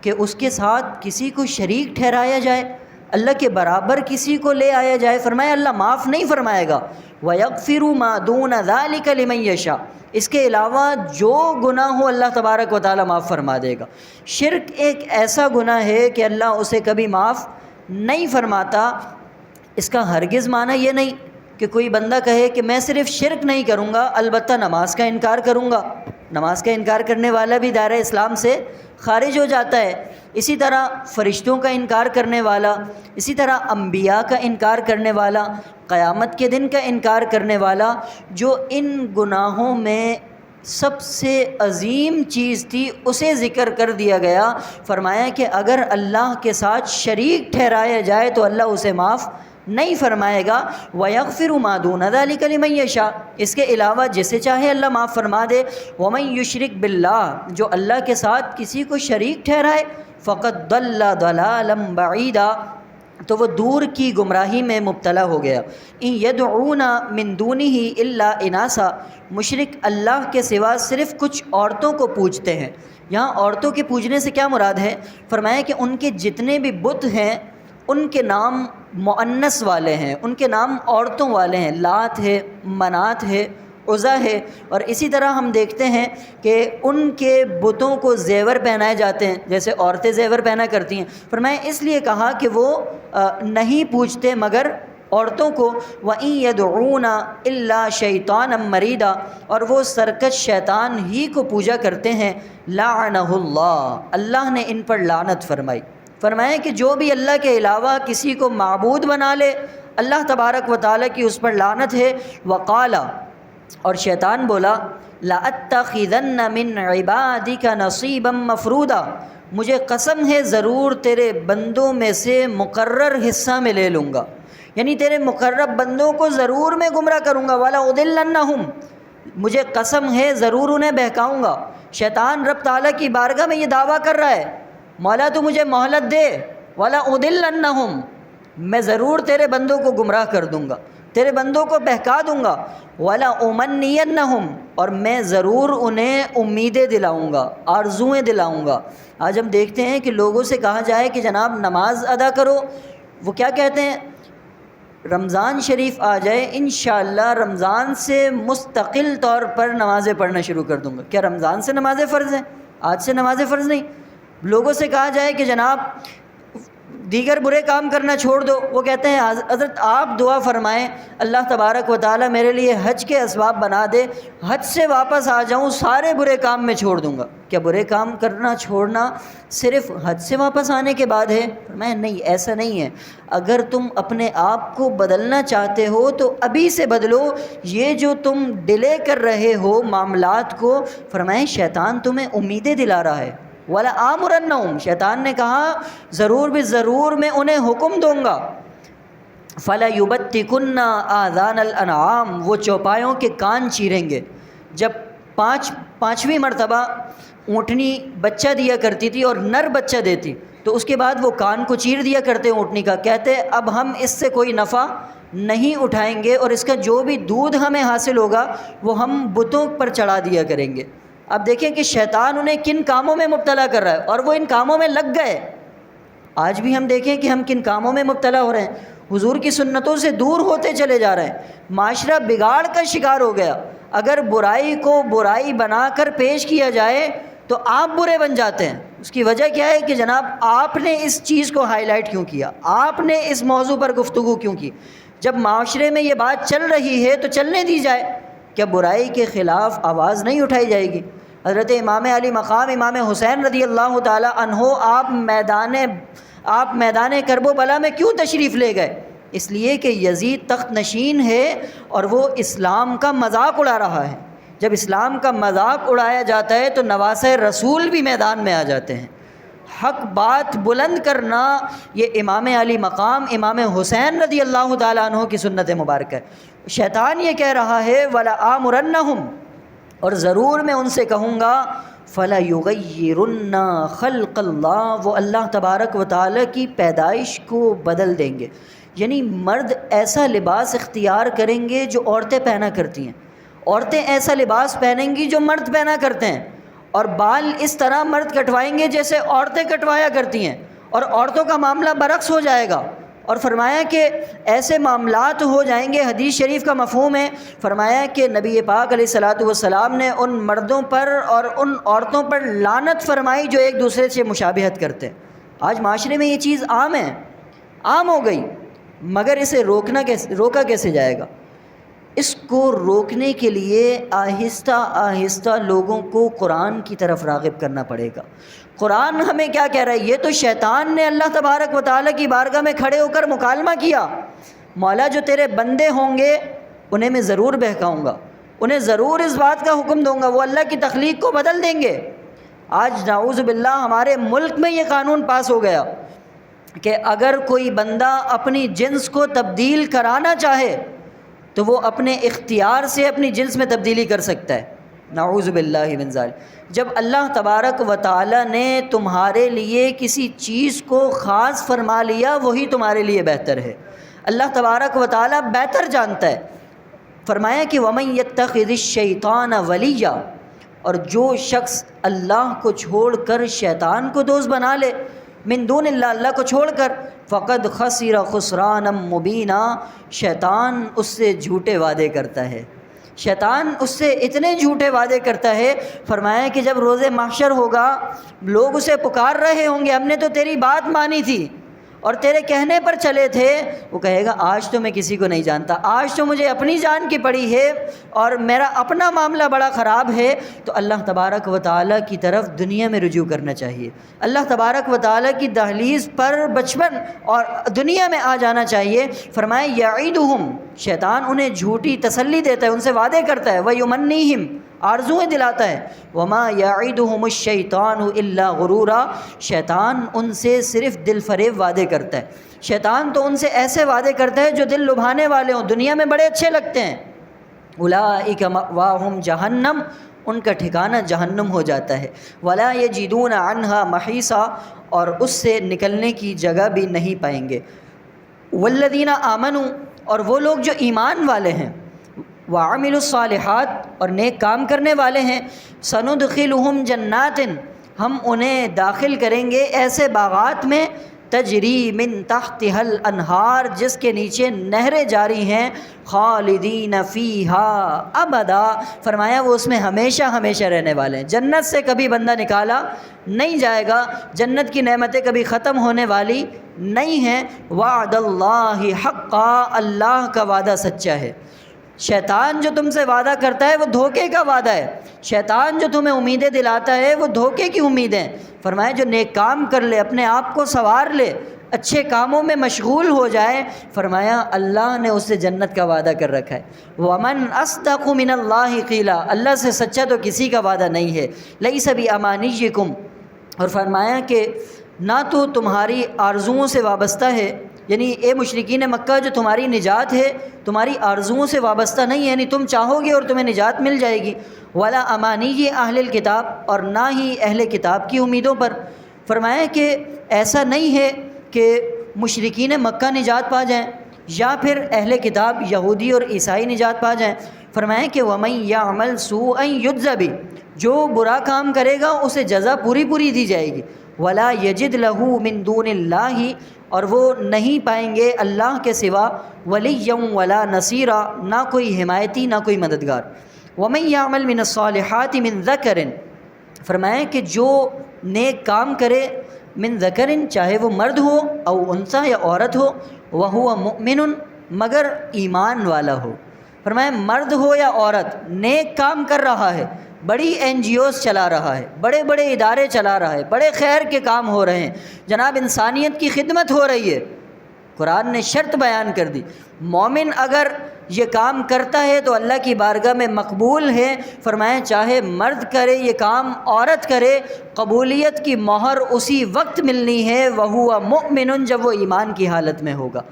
S1: کہ اس کے ساتھ کسی کو شریک ٹھہرایا جائے، اللہ کے برابر کسی کو لے آیا جائے۔ فرمایا اللہ معاف نہیں فرمائے گا۔ وَيَغْفِرُ مَا دُونَ ذَلِكَ لِمَن يَشَاءُ، اس کے علاوہ جو گناہ ہو اللہ تبارک و تعالیٰ معاف فرما دے گا۔ شرک ایک ایسا گناہ ہے کہ اللہ اسے کبھی معاف نہیں فرماتا۔ اس کا ہرگز معنی یہ نہیں کہ کوئی بندہ کہے کہ میں صرف شرک نہیں کروں گا البتہ نماز کا انکار کروں گا۔ نماز کا انکار کرنے والا بھی دائرہ اسلام سے خارج ہو جاتا ہے۔ اسی طرح فرشتوں کا انکار کرنے والا، اسی طرح انبیاء کا انکار کرنے والا، قیامت کے دن کا انکار کرنے والا، جو ان گناہوں میں سب سے عظیم چیز تھی اسے ذکر کر دیا گیا۔ فرمایا کہ اگر اللہ کے ساتھ شریک ٹھہرایا جائے تو اللہ اسے معاف نہیں فرمائے گا۔ وَيَغْفِرُ مَا دُونَ ذَلِكَ لِمَن يَشَاءُ، اس کے علاوہ جسے چاہے اللہ معاف فرما دے۔ وَمَن يُشْرِكْ بِاللَّهِ، جو اللہ کے ساتھ کسی کو شریک ٹھہرائے، فَقَدْ ضَلَّ ضَلَالًا بَعِيدًا، تو وہ دور کی گمراہی میں مبتلا ہو گیا۔ إِن يَدْعُونَ مِن دُونِهِ إِلَّا إِنَاثًا، مشرک اللہ کے سوا صرف کچھ عورتوں کو پوجتے ہیں۔ یہاں عورتوں کے پوجنے سے کیا مراد ہے؟ فرمایا کہ ان کے جتنے بھی بت ہیں ان کے نام مؤنث والے ہیں، ان کے نام عورتوں والے ہیں، لات ہے، منات ہے، عزا ہے۔ اور اسی طرح ہم دیکھتے ہیں کہ ان کے بتوں کو زیور پہنائے جاتے ہیں جیسے عورتیں زیور پہنا کرتی ہیں۔ فرمایا اس لیے کہا کہ وہ نہیں پوجتے مگر عورتوں کو۔ وَإِن يَدْعُونَ إِلَّا شَيْطَانًا مَرِيدًا، اور وہ سرکش شیطان ہی کو پوجا کرتے ہیں۔ لَعَنَهُ اللَّهُ، اللہ نے ان پر لعنت فرمائی۔ فرمایا کہ جو بھی اللہ کے علاوہ کسی کو معبود بنا لے اللہ تبارک و تعالیٰ کی اس پر لعنت ہے۔ وقال، اور شیطان بولا، لَأَتَّخِذَنَّ مِنْ عِبَادِكَ نَصِيبًا مَفْرُوضًا، مجھے قسم ہے ضرور تیرے بندوں میں سے مقرر حصہ میں لے لوں گا، یعنی تیرے مقرب بندوں کو ضرور میں گمراہ کروں گا۔ وَلَأُضِلَّنَّهُمْ، مجھے قسم ہے ضرور انہیں بہکاؤں گا۔ شیطان رب تعالیٰ کی بارگاہ میں یہ دعویٰ کر رہا ہے، مولا تو مجھے مہلت دے، وَلَأُضِلَّنَّهُمْ، میں ضرور تیرے بندوں کو گمراہ کر دوں گا، تیرے بندوں کو بہکا دوں گا۔ وَلَأُمَنِّيَنَّهُمْ، اور میں ضرور انہیں امیدیں دلاؤں گا، آرزوئیں دلاؤں گا۔ آج ہم دیکھتے ہیں کہ لوگوں سے کہا جائے کہ جناب نماز ادا کرو، وہ کیا کہتے ہیں؟ رمضان شریف آ جائے انشاءاللہ رمضان سے مستقل طور پر نمازیں پڑھنا شروع کر دوں گا۔ کیا رمضان سے نمازیں فرض ہیں؟ آج سے نمازیں فرض نہیں۔ لوگوں سے کہا جائے کہ جناب دیگر برے کام کرنا چھوڑ دو، وہ کہتے ہیں حضرت آپ دعا فرمائیں اللہ تبارک و تعالیٰ میرے لیے حج کے اسباب بنا دے، حج سے واپس آ جاؤں سارے برے کام میں چھوڑ دوں گا۔ کیا برے کام کرنا چھوڑنا صرف حج سے واپس آنے کے بعد ہے؟ فرمایا نہیں، ایسا نہیں ہے۔ اگر تم اپنے آپ کو بدلنا چاہتے ہو تو ابھی سے بدلو، یہ جو تم ڈیلے کر رہے ہو معاملات کو، فرمایا شیطان تمہیں امیدیں دلا رہا ہے۔ وَلَآمُرَنَّهُمْ، شیطان نے کہا ضرور بھی ضرور میں انہیں حکم دوں گا۔ فَلَيُبَتِّكُنَّ آذَانَ الْأَنْعَامِ، وہ چوپایوں کے کان چیریں گے۔ جب پانچویں مرتبہ اونٹنی بچہ دیا کرتی تھی اور نر بچہ دیتی تو اس کے بعد وہ کان کو چیر دیا کرتے اونٹنی کا، کہتے اب ہم اس سے کوئی نفع نہیں اٹھائیں گے اور اس کا جو بھی دودھ ہمیں حاصل ہوگا وہ ہم بتوں پر چڑھا دیا کریں گے۔ اب دیکھیں کہ شیطان انہیں کن کاموں میں مبتلا کر رہا ہے اور وہ ان کاموں میں لگ گئے۔ آج بھی ہم دیکھیں کہ ہم کن کاموں میں مبتلا ہو رہے ہیں، حضور کی سنتوں سے دور ہوتے چلے جا رہے ہیں، معاشرہ بگاڑ کا شکار ہو گیا۔ اگر برائی کو برائی بنا کر پیش کیا جائے تو آپ برے بن جاتے ہیں۔ اس کی وجہ کیا ہے کہ جناب آپ نے اس چیز کو ہائی لائٹ کیوں کیا، آپ نے اس موضوع پر گفتگو کیوں کی؟ جب معاشرے میں یہ بات چل رہی ہے تو چلنے دی جائے، کیا برائی کے خلاف آواز نہیں اٹھائی جائے گی؟ حضرت امام علی مقام امام حسین رضی اللہ تعالی عنہ آپ میدان کرب و بلا میں کیوں تشریف لے گئے؟ اس لیے کہ یزید تخت نشین ہے اور وہ اسلام کا مذاق اڑا رہا ہے، جب اسلام کا مذاق اڑایا جاتا ہے تو نواسۂ رسول بھی میدان میں آ جاتے ہیں۔ حق بات بلند کرنا یہ امام علی مقام امام حسین رضی اللہ تعالیٰ عنہ کی سنت مبارکہ ہے۔ شیطان یہ کہہ رہا ہے وَلَآمُرَنَّهُمْ، اور ضرور میں ان سے کہوں گا فَلَيُغَيِّرُنَّ خَلْقَ اللَّهِ، وہ اللہ تبارک و تعالیٰ کی پیدائش کو بدل دیں گے، یعنی مرد ایسا لباس اختیار کریں گے جو عورتیں پہنا کرتی ہیں، عورتیں ایسا لباس پہنیں گی جو مرد پہنا کرتے ہیں، اور بال اس طرح مرد کٹوائیں گے جیسے عورتیں کٹوایا کرتی ہیں، اور عورتوں کا معاملہ برعکس ہو جائے گا۔ اور فرمایا کہ ایسے معاملات ہو جائیں گے، حدیث شریف کا مفہوم ہے، فرمایا کہ نبی پاک علیہ الصلوۃ والسلام نے ان مردوں پر اور ان عورتوں پر لعنت فرمائی جو ایک دوسرے سے مشابہت کرتے ہیں۔ آج معاشرے میں یہ چیز عام ہے، عام ہو گئی، مگر اسے روکا کیسے جائے گا؟ اس کو روکنے کے لیے آہستہ آہستہ لوگوں کو قرآن کی طرف راغب کرنا پڑے گا۔ قرآن ہمیں کیا کہہ رہا ہے؟ یہ تو شیطان نے اللہ تبارک و تعالیٰ کی بارگاہ میں کھڑے ہو کر مکالمہ کیا، مولا جو تیرے بندے ہوں گے انہیں میں ضرور بہکاؤں گا، انہیں ضرور اس بات کا حکم دوں گا، وہ اللہ کی تخلیق کو بدل دیں گے۔ آج نعوذ باللہ ہمارے ملک میں یہ قانون پاس ہو گیا کہ اگر کوئی بندہ اپنی جنس کو تبدیل کرانا چاہے تو وہ اپنے اختیار سے اپنی جنس میں تبدیلی کر سکتا ہے۔ نعوذ باللہ من ذالک۔ جب اللہ تبارک و تعالیٰ نے تمہارے لیے کسی چیز کو خاص فرما لیا وہی تمہارے لیے بہتر ہے، اللہ تبارک و تعالیٰ بہتر جانتا ہے۔ فرمایا کہ وَمَن يَتَّخِذِ الشَّيْطَانَ وَلِيًّا، اور جو شخص اللہ کو چھوڑ کر شیطان کو دوست بنا لے، من دون اللہ، اللہ کو چھوڑ کر، فقد خسر خسرانا مبینا، شیطان اس سے جھوٹے وعدے کرتا ہے، شیطان اس سے اتنے جھوٹے وعدے کرتا ہے۔ فرمایا کہ جب روز محشر ہوگا لوگ اسے پکار رہے ہوں گے ہم نے تو تیری بات مانی تھی اور تیرے کہنے پر چلے تھے، وہ کہے گا آج تو میں کسی کو نہیں جانتا، آج تو مجھے اپنی جان کی پڑی ہے اور میرا اپنا معاملہ بڑا خراب ہے۔ تو اللہ تبارک و تعالیٰ کی طرف دنیا میں رجوع کرنا چاہیے، اللہ تبارک و تعالیٰ کی دہلیز پر بچپن اور دنیا میں آ جانا چاہیے۔ فرمائے یعیدہم، شیطان انہیں جھوٹی تسلی دیتا ہے، ان سے وعدے کرتا ہے، ویمنیہم، آرزویں دلاتا ہے، وما یعیدہم الشیطان الا غرورا، شیطان ان سے صرف دل فریب وعدے کرتا ہے، شیطان تو ان سے ایسے وعدے کرتا ہے جو دل لبھانے والے ہوں، دنیا میں بڑے اچھے لگتے ہیں۔ اولئک مأواہم جہنم، ان کا ٹھکانہ جہنم ہو جاتا ہے، ولا یجدون عنہا محیصا، اور اس سے نکلنے کی جگہ بھی نہیں پائیں گے۔ والذین آمنوا، اور وہ لوگ جو ایمان والے ہیں، وعملوا الصالحات، اور نیک کام کرنے والے ہیں، سندخلہم جنات، ہم انہیں داخل کریں گے ایسے باغات میں، تجری من تحتها الانہار، جس کے نیچے نہریں جاری ہیں، خالدین فیہا ابدا، فرمایا وہ اس میں ہمیشہ ہمیشہ رہنے والے ہیں، جنت سے کبھی بندہ نکالا نہیں جائے گا، جنت کی نعمتیں کبھی ختم ہونے والی نہیں ہیں۔ وعد اللہ حقا، اللہ کا وعدہ سچا ہے۔ شیطان جو تم سے وعدہ کرتا ہے وہ دھوکے کا وعدہ ہے، شیطان جو تمہیں امیدیں دلاتا ہے وہ دھوکے کی امیدیں۔ فرمایا جو نیک کام کر لے، اپنے آپ کو سنوار لے، اچھے کاموں میں مشغول ہو جائے، فرمایا اللہ نے اس سے جنت کا وعدہ کر رکھا ہے۔ وَمَنْ أَصْدَقُ مِنَ اللَّهِ قِيلًا، اللہ سے سچا تو کسی کا وعدہ نہیں ہے۔ لَيْسَ بِأَمَانِيِّكُمْ، اور فرمایا کہ نہ تو تمہاری آرزوؤں سے وابستہ ہے، یعنی اے مشرکین مکہ جو تمہاری نجات ہے تمہاری آرزوؤں سے وابستہ نہیں ہے، یعنی تم چاہو گے اور تمہیں نجات مل جائے گی۔ ولا امانی اہل الکتاب، اور نہ ہی اہل کتاب کی امیدوں پر۔ فرمایا کہ ایسا نہیں ہے کہ مشرکین مکہ نجات پا جائیں یا پھر اہل کتاب یہودی اور عیسائی نجات پا جائیں۔ فرمایا کہ وَمَن يَعْمَلْ سُوءًا يُجْزَ بِهِ، جو برا کام کرے گا اسے جزا پوری دی جائے گی۔ وَلَا يَجِدْ لَهُ مِن دُونِ اللَّهِ، اور وہ نہیں پائیں گے اللہ کے سوا وَلِيًّا وَلَا نَصِيرًا، نہ کوئی حمایتی نہ کوئی مددگار۔ وَمَن يَعْمَلْ مِنَ الصَّالِحَاتِ مِن ذَكَرٍ، فرمایا کہ جو نیک کام کرے، من ذکرن، چاہے وہ مرد ہو او انثیٰ یا عورت ہو، وَهُوَ مُؤْمِنٌ، مگر ایمان والا ہو۔ فرمایا مرد ہو یا عورت نیک کام کر رہا ہے، بڑی این جی اوز چلا رہا ہے، بڑے بڑے ادارے چلا رہا ہے، بڑے خیر کے کام ہو رہے ہیں، جناب انسانیت کی خدمت ہو رہی ہے، قرآن نے شرط بیان کر دی، مومن اگر یہ کام کرتا ہے تو اللہ کی بارگاہ میں مقبول ہے۔ فرمایا چاہے مرد کرے یہ کام، عورت کرے، قبولیت کی مہر اسی وقت ملنی ہے وَهُوَ مُؤْمِنٌ، جب وہ ایمان کی حالت میں ہوگا۔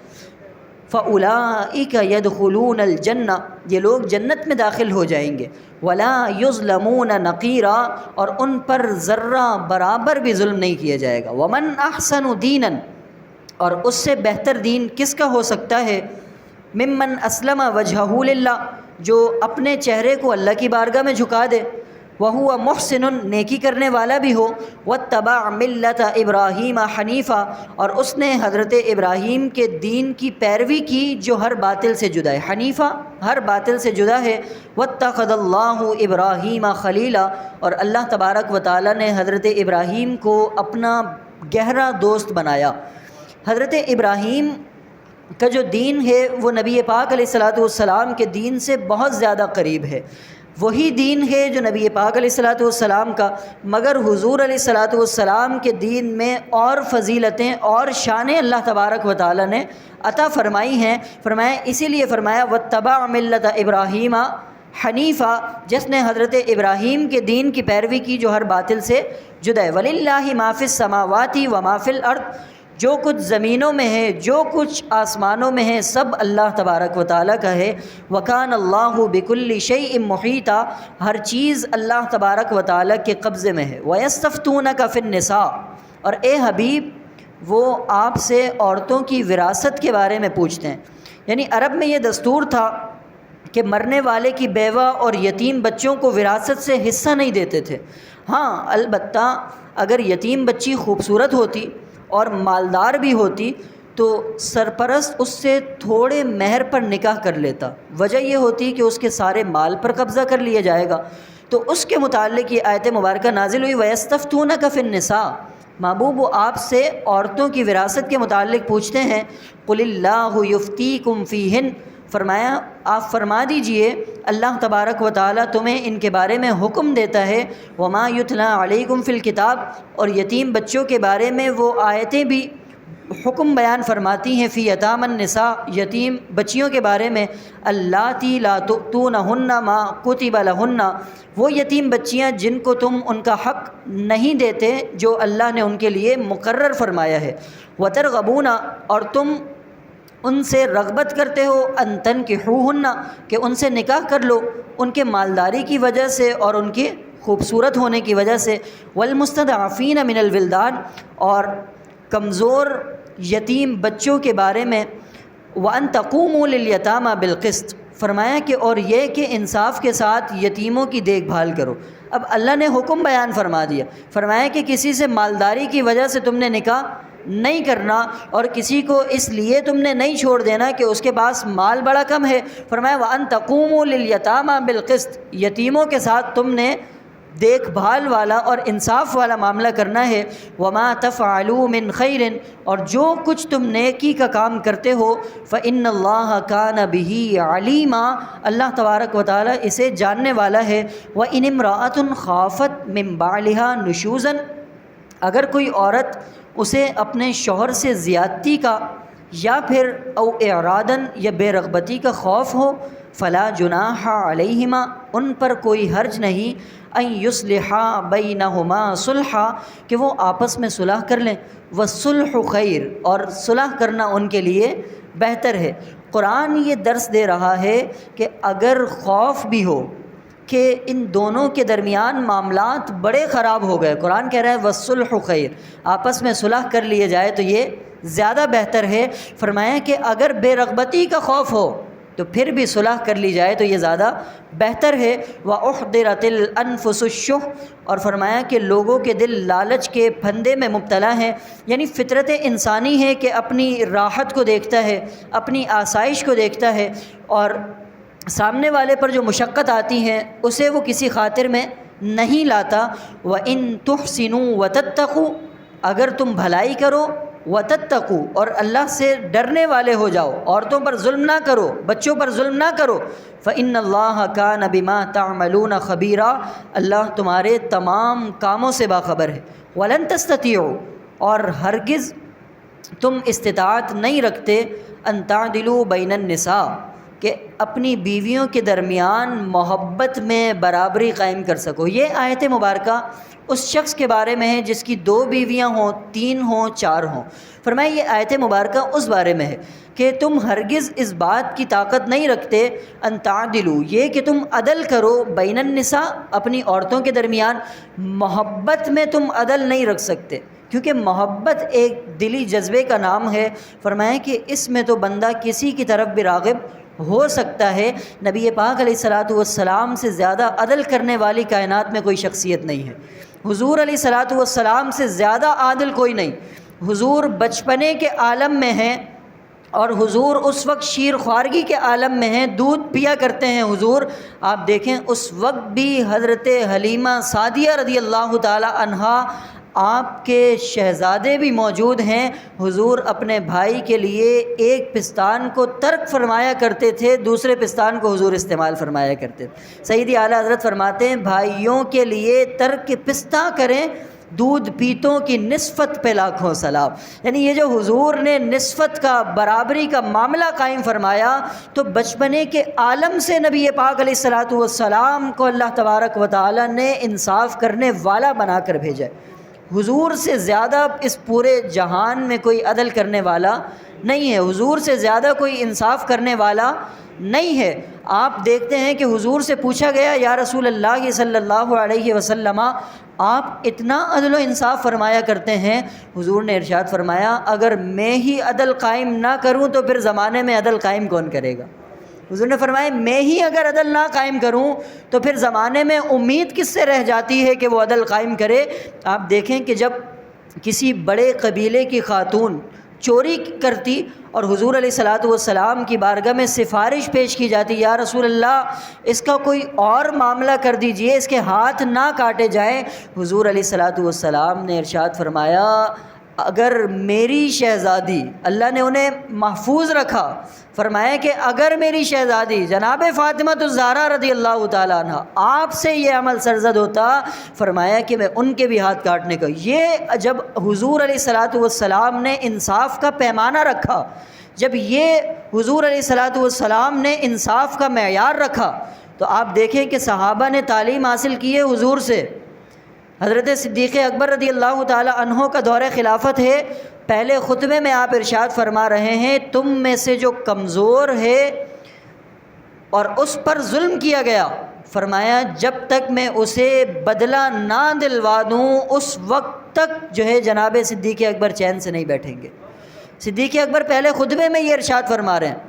S1: فَأُولَٰئِكَ يَدْخُلُونَ الْجَنَّةَ، یہ لوگ جنت میں داخل ہو جائیں گے۔ وَلَا يُظْلَمُونَ نَقِيرًا، اور ان پر ذرہ برابر بھی ظلم نہیں کیا جائے گا۔ وَمَنْ أَحْسَنُ دِينًا، اور اس سے بہتر دین کس کا ہو سکتا ہے؟ ممن اسلم وجہہ للہ، جو اپنے چہرے کو اللہ کی بارگاہ میں جھکا دے، وہو محسن، نیکی کرنے والا بھی ہو، واتبع ملت ابراہیم حنیفہ، اور اس نے حضرت ابراہیم کے دین کی پیروی کی جو ہر باطل سے جدا ہے۔ حنیفہ ہر باطل سے جدا ہے۔ واتخذ اللہ ابراہیم خلیلا، اور اللہ تبارک و تعالی نے حضرت ابراہیم کو اپنا گہرا دوست بنایا۔ حضرت ابراہیم کا جو دین ہے وہ نبی پاک علیہ الصلوۃ والسلام کے دین سے بہت زیادہ قریب ہے، وہی دین ہے جو نبی پاک علیہ الصلوۃ والسلام کا، مگر حضور علیہ الصلوۃ والسلام کے دین میں اور فضیلتیں اور شانیں اللہ تبارک و تعالی نے عطا فرمائی ہیں۔ فرمایا اسی لیے فرمایا واتبع ملت ابراہیم حنیفہ، جس نے حضرت ابراہیم کے دین کی پیروی کی جو ہر باطل سے جدا ہے۔ وللہ ما فی السماوات و ما فی الارض، جو کچھ زمینوں میں ہے جو کچھ آسمانوں میں ہے سب اللہ تبارک و تعالیٰ کا ہے۔ وکان اللہ بکل شیء محیطا، ہر چیز اللہ تبارک و تعالیٰ کے قبضے میں ہے۔ ویستفتونک فی النساء، اور اے حبیب وہ آپ سے عورتوں کی وراثت کے بارے میں پوچھتے ہیں۔ یعنی عرب میں یہ دستور تھا کہ مرنے والے کی بیوہ اور یتیم بچوں کو وراثت سے حصہ نہیں دیتے تھے۔ ہاں البتہ اگر یتیم بچی خوبصورت ہوتی اور مالدار بھی ہوتی تو سرپرست اس سے تھوڑے مہر پر نکاح کر لیتا، وجہ یہ ہوتی کہ اس کے سارے مال پر قبضہ کر لیا جائے گا، تو اس کے متعلق یہ آیت مبارکہ نازل ہوئی وَيَسْتَفْتُونَكَ فِي النِّسَاءِ، محبوب وہ آپ سے عورتوں کی وراثت کے متعلق پوچھتے ہیں۔ قُلِ اللَّهُ يُفْتِيكُمْ فِيهِنَّ، فرمایا آپ فرما دیجئے اللہ تبارک و تعالیٰ تمہیں ان کے بارے میں حکم دیتا ہے۔ وما یتلیٰ علیکم فی الکتاب، اور یتیم بچوں کے بارے میں وہ آیتیں بھی حکم بیان فرماتی ہیں۔ فی یتامی النساء، یتیم بچیوں کے بارے میں، اللاتی لا تؤتونہن ما کتب لہن، وہ یتیم بچیاں جن کو تم ان کا حق نہیں دیتے جو اللہ نے ان کے لیے مقرر فرمایا ہے۔ وترغبون، اور تم ان سے رغبت کرتے ہو، ان تنکحوہن، کہ ان سے نکاح کر لو، ان کے مالداری کی وجہ سے اور ان کے خوبصورت ہونے کی وجہ سے۔ والمستضعفین من الولدان، اور کمزور یتیم بچوں کے بارے میں۔ وان تقوموا للیتامی بالقسط، فرمایا کہ اور یہ کہ انصاف کے ساتھ یتیموں کی دیکھ بھال کرو۔ اب اللہ نے حکم بیان فرما دیا، فرمایا کہ کسی سے مالداری کی وجہ سے تم نے نکاح نہیں کرنا، اور کسی کو اس لیے تم نے نہیں چھوڑ دینا کہ اس کے پاس مال بڑا کم ہے۔ فرمایا وَأَن تَقُومُوا لِلْيَتَامَى بِالْقِسْطِ، یتیموں کے ساتھ تم نے دیکھ بھال والا اور انصاف والا معاملہ کرنا ہے۔ وَمَا تَفْعَلُوا مِنْ خَيْرٍ، اور جو کچھ تم نیکی کا کام کرتے ہو، فَإِنَّ اللَّهَ كَانَ بِهِ عَلِيمًا، اللہ تبارک و تعالیٰ اسے جاننے والا ہے۔ وَإِنِ امْرَأَةٌ خَافَتْ مِنْ بَعْلِهَا نُشُوزًا، اگر کوئی عورت اسے اپنے شوہر سے زیادتی کا یا پھر او اعراضاً یا بے رغبتی کا خوف ہو، فلا جناح علیہما، ان پر کوئی حرج نہیں، ان یصلحا بینہما صلحا، کہ وہ آپس میں صلح کر لیں۔ والصلح خیر، اور صلح کرنا ان کے لیے بہتر ہے۔ قرآن یہ درس دے رہا ہے کہ اگر خوف بھی ہو کہ ان دونوں کے درمیان معاملات بڑے خراب ہو گئے، قرآن کہہ رہا ہے والصلح خیر، آپس میں صلح کر لیے جائے تو یہ زیادہ بہتر ہے۔ فرمایا کہ اگر بے رغبتی کا خوف ہو تو پھر بھی صلح کر لی جائے تو یہ زیادہ بہتر ہے۔ وَأُحْضِرَتِ الْأَنفُسُ الشُّحَّ، اور فرمایا کہ لوگوں کے دل لالچ کے پھندے میں مبتلا ہیں، یعنی فطرت انسانی ہے کہ اپنی راحت کو دیکھتا ہے، اپنی آسائش کو دیکھتا ہے، اور سامنے والے پر جو مشقت آتی ہیں اسے وہ کسی خاطر میں نہیں لاتا۔ وَإِن تُحْسِنُوا وَتَتَّقُوا، اگر تم بھلائی کرو، وَتَتَّقُوا، اور اللہ سے ڈرنے والے ہو جاؤ، عورتوں پر ظلم نہ کرو، بچوں پر ظلم نہ کرو، فَإِنَّ اللَّهَ كَانَ بِمَا تَعْمَلُونَ خَبِيرًا، اللہ تمہارے تمام کاموں سے باخبر ہے۔ وَلَن تَسْتَطِيعُوا، اور ہرگز تم استطاعت نہیں رکھتے، أَن تَعْدِلُوا بَيْنَ النِّسَاءِ، کہ اپنی بیویوں کے درمیان محبت میں برابری قائم کر سکو۔ یہ آیت مبارکہ اس شخص کے بارے میں ہے جس کی 2 بیویاں ہوں، 3 ہوں، 4 ہوں۔ فرمایا یہ آیت مبارکہ اس بارے میں ہے کہ تم ہرگز اس بات کی طاقت نہیں رکھتے ان تعدلوا، یہ کہ تم عدل کرو بین النساء، اپنی عورتوں کے درمیان۔ محبت میں تم عدل نہیں رکھ سکتے، کیونکہ محبت ایک دلی جذبے کا نام ہے۔ فرمایا کہ اس میں تو بندہ کسی کی طرف بھی راغب ہو سکتا ہے۔ نبی پاک علیہ الصلاۃ والسلام سے زیادہ عدل کرنے والی کائنات میں کوئی شخصیت نہیں ہے۔ حضور علیہ الصلاۃ والسلام سے زیادہ عادل کوئی نہیں۔ حضور بچپنے کے عالم میں ہیں اور حضور اس وقت شیر خوارگی کے عالم میں ہیں، دودھ پیا کرتے ہیں حضور۔ آپ دیکھیں اس وقت بھی حضرت حلیمہ سعدیہ رضی اللہ تعالی عنہا آپ کے شہزادے بھی موجود ہیں۔ حضور اپنے بھائی کے لیے ایک پستان کو ترک فرمایا کرتے تھے، دوسرے پستان کو حضور استعمال فرمایا کرتے تھے۔ سیدی اعلیٰ حضرت فرماتے ہیں بھائیوں کے لیے ترک پستہ کریں، دودھ پیتوں کی نسبت پہ لاکھوں سلام۔ یعنی یہ جو حضور نے نسبت کا، برابری کا معاملہ قائم فرمایا، تو بچپنے کے عالم سے نبی پاک علیہ الصلاۃ والسلام کو اللہ تبارک و تعالی نے انصاف کرنے والا بنا کر بھیجا ہے۔ حضور سے زیادہ اس پورے جہان میں کوئی عدل کرنے والا نہیں ہے، حضور سے زیادہ کوئی انصاف کرنے والا نہیں ہے۔ آپ دیکھتے ہیں کہ حضور سے پوچھا گیا یا رسول اللہ صلی اللہ علیہ وسلم آپ اتنا عدل و انصاف فرمایا کرتے ہیں؟ حضور نے ارشاد فرمایا اگر میں ہی عدل قائم نہ کروں تو پھر زمانے میں عدل قائم کون کرے گا؟ حضور نے فرمایا میں ہی اگر عدل نہ قائم کروں تو پھر زمانے میں امید کس سے رہ جاتی ہے کہ وہ عدل قائم کرے؟ آپ دیکھیں کہ جب کسی بڑے قبیلے کی خاتون چوری کرتی اور حضور علیہ الصلاۃ والسلام کی بارگاہ میں سفارش پیش کی جاتی یا رسول اللہ اس کا کوئی اور معاملہ کر دیجئے، اس کے ہاتھ نہ کاٹے جائیں، حضور علیہ الصلاۃ والسلام نے ارشاد فرمایا اگر میری شہزادی، اللہ نے انہیں محفوظ رکھا، فرمایا کہ اگر میری شہزادی جناب فاطمہ الزہرا رضی اللہ تعالیٰ عنہ آپ سے یہ عمل سرزد ہوتا، فرمایا کہ میں ان کے بھی ہاتھ کاٹنے کا۔ یہ جب حضور علیہ الصلاۃ والسلام نے انصاف کا پیمانہ رکھا، جب یہ حضور علیہ الصلاۃ والسلام نے انصاف کا معیار رکھا، تو آپ دیکھیں کہ صحابہ نے تعلیم حاصل کی ہے حضور سے۔ حضرت صدیق اکبر رضی اللہ تعالی عنہ کا دور خلافت ہے، پہلے خطبے میں آپ ارشاد فرما رہے ہیں تم میں سے جو کمزور ہے اور اس پر ظلم کیا گیا، فرمایا جب تک میں اسے بدلہ نہ دلوا دوں اس وقت تک جو ہے جناب صدیق اکبر چین سے نہیں بیٹھیں گے۔ صدیق اکبر پہلے خطبے میں یہ ارشاد فرما رہے ہیں۔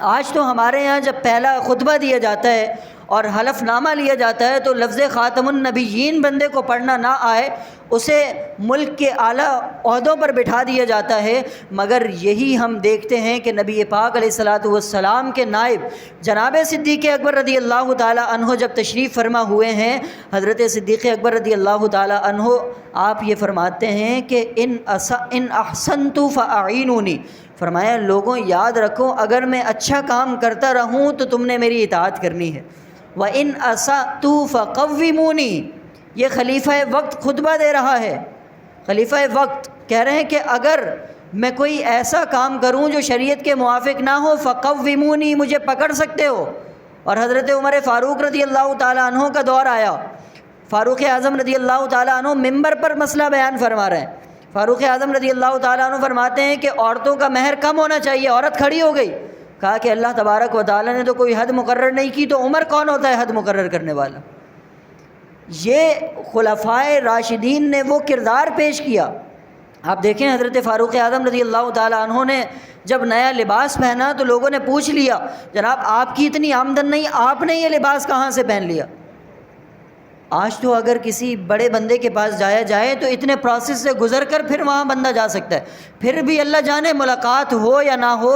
S1: آج تو ہمارے یہاں جب پہلا خطبہ دیا جاتا ہے اور حلف نامہ لیا جاتا ہے تو لفظ خاتم النبیین بندے کو پڑھنا نہ آئے اسے ملک کے اعلیٰ عہدوں پر بٹھا دیا جاتا ہے، مگر یہی ہم دیکھتے ہیں کہ نبی پاک علیہ الصلاۃ والسلام کے نائب جناب صدیق اکبر رضی اللہ تعالی عنہ جب تشریف فرما ہوئے ہیں، حضرت صدیق اکبر رضی اللہ تعالی عنہ آپ یہ فرماتے ہیں کہ ان احسنت فاعینونی، فرمایا لوگوں یاد رکھو اگر میں اچھا کام کرتا رہوں تو تم نے میری اطاعت کرنی ہے، وَإِنْ أَسَأْتُ فَقَوِّمُونِی، یہ خلیفہ وقت خطبہ دے رہا ہے۔ خلیفہ وقت کہہ رہے ہیں کہ اگر میں کوئی ایسا کام کروں جو شریعت کے موافق نہ ہو فَقَوِّمُونِی، مجھے پکڑ سکتے ہو۔ اور حضرت عمر فاروق رضی اللہ تعالیٰ عنہ کا دور آیا، فاروق اعظم رضی اللہ تعالیٰ عنہ ممبر پر مسئلہ بیان فرما رہے ہیں۔ فاروق اعظم رضی اللہ تعالیٰ عنہ فرماتے ہیں کہ عورتوں کا مہر کم ہونا چاہیے، عورت کھڑی ہو گئی، کہا کہ اللہ تبارک و تعالیٰ نے تو کوئی حد مقرر نہیں کی، تو عمر کون ہوتا ہے حد مقرر کرنے والا؟ یہ خلفائے راشدین نے وہ کردار پیش کیا۔ آپ دیکھیں حضرت فاروق اعظم رضی اللہ تعالیٰ عنہ نے جب نیا لباس پہنا تو لوگوں نے پوچھ لیا جناب آپ کی اتنی آمدن نہیں، آپ نے یہ لباس کہاں سے پہن لیا؟ آج تو اگر کسی بڑے بندے کے پاس جایا جائے تو اتنے پروسیس سے گزر کر پھر وہاں بندہ جا سکتا ہے، پھر بھی اللہ جانے ملاقات ہو یا نہ ہو،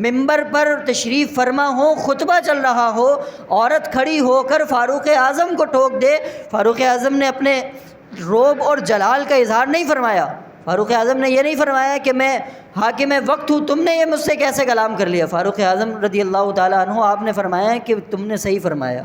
S1: ممبر پر تشریف فرما ہو، خطبہ چل رہا ہو، عورت کھڑی ہو کر فاروق اعظم کو ٹوک دے۔ فاروق اعظم نے اپنے رعب اور جلال کا اظہار نہیں فرمایا، فاروق اعظم نے یہ نہیں فرمایا کہ میں حاکم وقت ہوں، تم نے یہ مجھ سے کیسے کلام کر لیا۔ فاروق اعظم رضی اللہ تعالیٰ عنہ آپ نے فرمایا کہ تم نے صحیح فرمایا،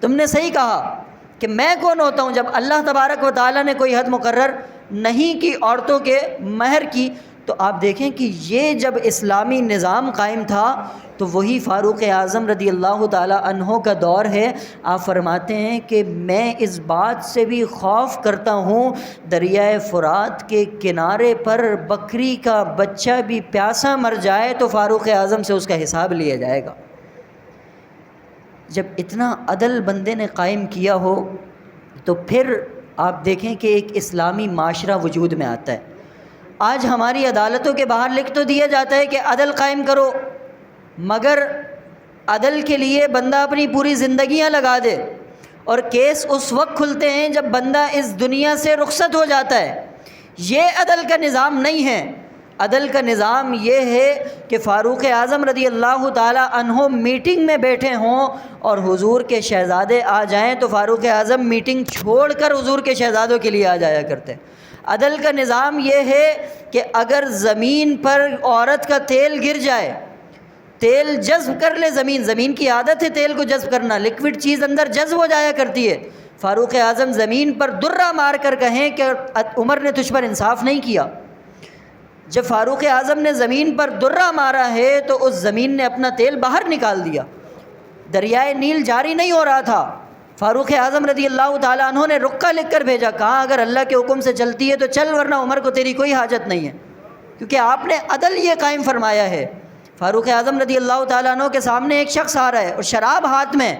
S1: تم نے صحیح کہا کہ میں کون ہوتا ہوں، جب اللہ تبارک و تعالیٰ نے کوئی حد مقرر نہیں کی عورتوں کے مہر کی تو آپ دیکھیں کہ یہ جب اسلامی نظام قائم تھا تو وہی فاروق اعظم رضی اللہ تعالی عنہ کا دور ہے. آپ فرماتے ہیں کہ میں اس بات سے بھی خوف کرتا ہوں دریائے فرات کے کنارے پر بکری کا بچہ بھی پیاسا مر جائے تو فاروق اعظم سے اس کا حساب لیا جائے گا. جب اتنا عدل بندے نے قائم کیا ہو تو پھر آپ دیکھیں کہ ایک اسلامی معاشرہ وجود میں آتا ہے. آج ہماری عدالتوں کے باہر لکھ تو دیا جاتا ہے کہ عدل قائم کرو، مگر عدل کے لیے بندہ اپنی پوری زندگیاں لگا دے اور کیس اس وقت کھلتے ہیں جب بندہ اس دنیا سے رخصت ہو جاتا ہے. یہ عدل کا نظام نہیں ہے. عدل کا نظام یہ ہے کہ فاروق اعظم رضی اللہ تعالی عنہ میٹنگ میں بیٹھے ہوں اور حضور کے شہزادے آ جائیں تو فاروق اعظم میٹنگ چھوڑ کر حضور کے شہزادوں کے لیے آ جایا کرتے. عدل کا نظام یہ ہے کہ اگر زمین پر عورت کا تیل گر جائے، تیل جذب کر لے، زمین کی عادت ہے تیل کو جذب کرنا، لکوڈ چیز اندر جذب ہو جایا کرتی ہے. فاروق اعظم زمین پر درہ مار کر کہیں کہ عمر نے تجھ پر انصاف نہیں کیا. جب فاروق اعظم نے زمین پر درہ مارا ہے تو اس زمین نے اپنا تیل باہر نکال دیا. دریائے نیل جاری نہیں ہو رہا تھا. فاروق اعظم رضی اللہ تعالیٰ عنہ نے رقہ لکھ کر بھیجا، کہا اگر اللہ کے حکم سے چلتی ہے تو چل، ورنہ عمر کو تیری کوئی حاجت نہیں ہے، کیونکہ آپ نے عدل یہ قائم فرمایا ہے. فاروق اعظم رضی اللہ تعالیٰ عنہ کے سامنے ایک شخص آ رہا ہے اور شراب ہاتھ میں،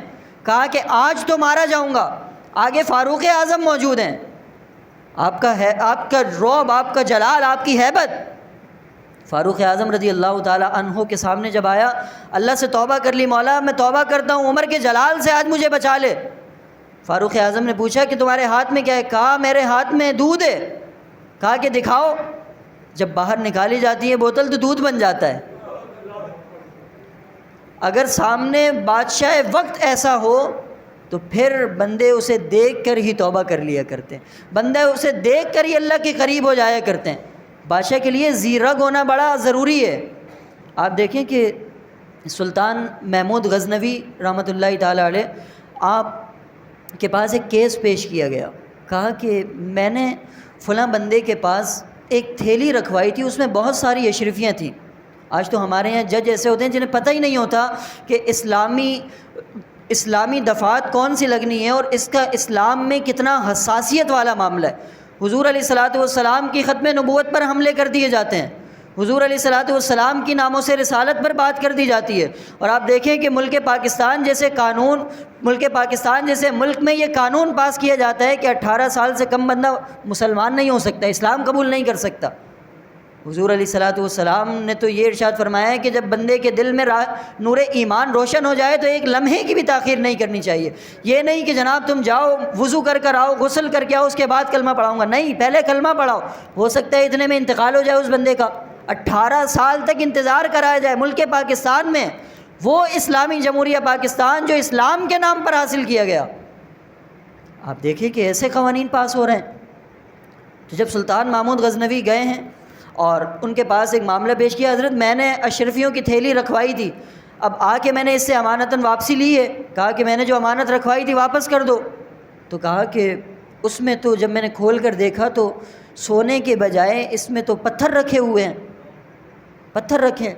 S1: کہا کہ آج تو مارا جاؤں گا. آگے فاروق اعظم موجود ہیں. آپ کا رعب، آپ کا جلال، آپ کی ہیبت. فاروق اعظم رضی اللہ تعالیٰ عنہ کے سامنے جب آیا، اللہ سے توبہ کر لی، مولا میں توبہ کرتا ہوں، عمر کے جلال سے آج مجھے بچا لے. فاروق اعظم نے پوچھا کہ تمہارے ہاتھ میں کیا ہے؟ کہا میرے ہاتھ میں دودھ ہے. کہا کہ دکھاؤ. جب باہر نکالی جاتی ہے بوتل تو دودھ بن جاتا ہے. اگر سامنے بادشاہ وقت ایسا ہو تو پھر بندے اسے دیکھ کر ہی توبہ کر لیا کرتے ہیں، بندے اسے دیکھ کر ہی اللہ کے قریب ہو جایا کرتے ہیں. بادشاہ کے لیے ذی رگ ہونا بڑا ضروری ہے. آپ دیکھیں کہ سلطان محمود غزنوی رحمۃ اللہ تعالی علیہ، آپ کے پاس ایک کیس پیش کیا گیا. کہا کہ میں نے فلاں بندے کے پاس ایک تھیلی رکھوائی تھی، اس میں بہت ساری اشرفیاں تھیں. آج تو ہمارے یہاں جج ایسے ہوتے ہیں جنہیں پتہ ہی نہیں ہوتا کہ اسلامی دفعات کون سی لگنی ہے اور اس کا اسلام میں کتنا حساسیت والا معاملہ ہے. حضور علیہ الصلاۃ والسلام کی ختم نبوت پر حملے کر دیے جاتے ہیں، حضور علیہ الصلاۃ والسلام کی ناموں سے رسالت پر بات کر دی جاتی ہے. اور آپ دیکھیں کہ ملک پاکستان جیسے ملک میں یہ قانون پاس کیا جاتا ہے کہ 18 سال سے کم بندہ مسلمان نہیں ہو سکتا، اسلام قبول نہیں کر سکتا. حضور علیہ الصلاۃ والسلام نے تو یہ ارشاد فرمایا ہے کہ جب بندے کے دل میں نور ایمان روشن ہو جائے تو ایک لمحے کی بھی تاخیر نہیں کرنی چاہیے. یہ نہیں کہ جناب تم جاؤ وضو کر کر آؤ، غسل کر کے آؤ، اس کے بعد کلمہ پڑھاؤں گا. نہیں، پہلے کلمہ پڑھاؤ. ہو سکتا ہے اتنے میں انتقال ہو جائے اس بندے کا. 18 سال تک انتظار کرایا جائے. ملک پاکستان میں وہ اسلامی جمہوریہ پاکستان جو اسلام کے نام پر حاصل کیا گیا، آپ دیکھیں کہ ایسے قوانین پاس ہو رہے ہیں. تو جب سلطان محمود غزنوی گئے ہیں اور ان کے پاس ایک معاملہ پیش کیا، حضرت میں نے اشرفیوں کی تھیلی رکھوائی تھی، اب آ کے میں نے اس سے امانتاً واپسی لی ہے. کہا کہ میں نے جو امانت رکھوائی تھی واپس کر دو. تو کہا کہ اس میں تو جب میں نے کھول کر دیکھا تو سونے کے بجائے اس میں تو پتھر رکھے ہوئے ہیں، پتھر رکھے.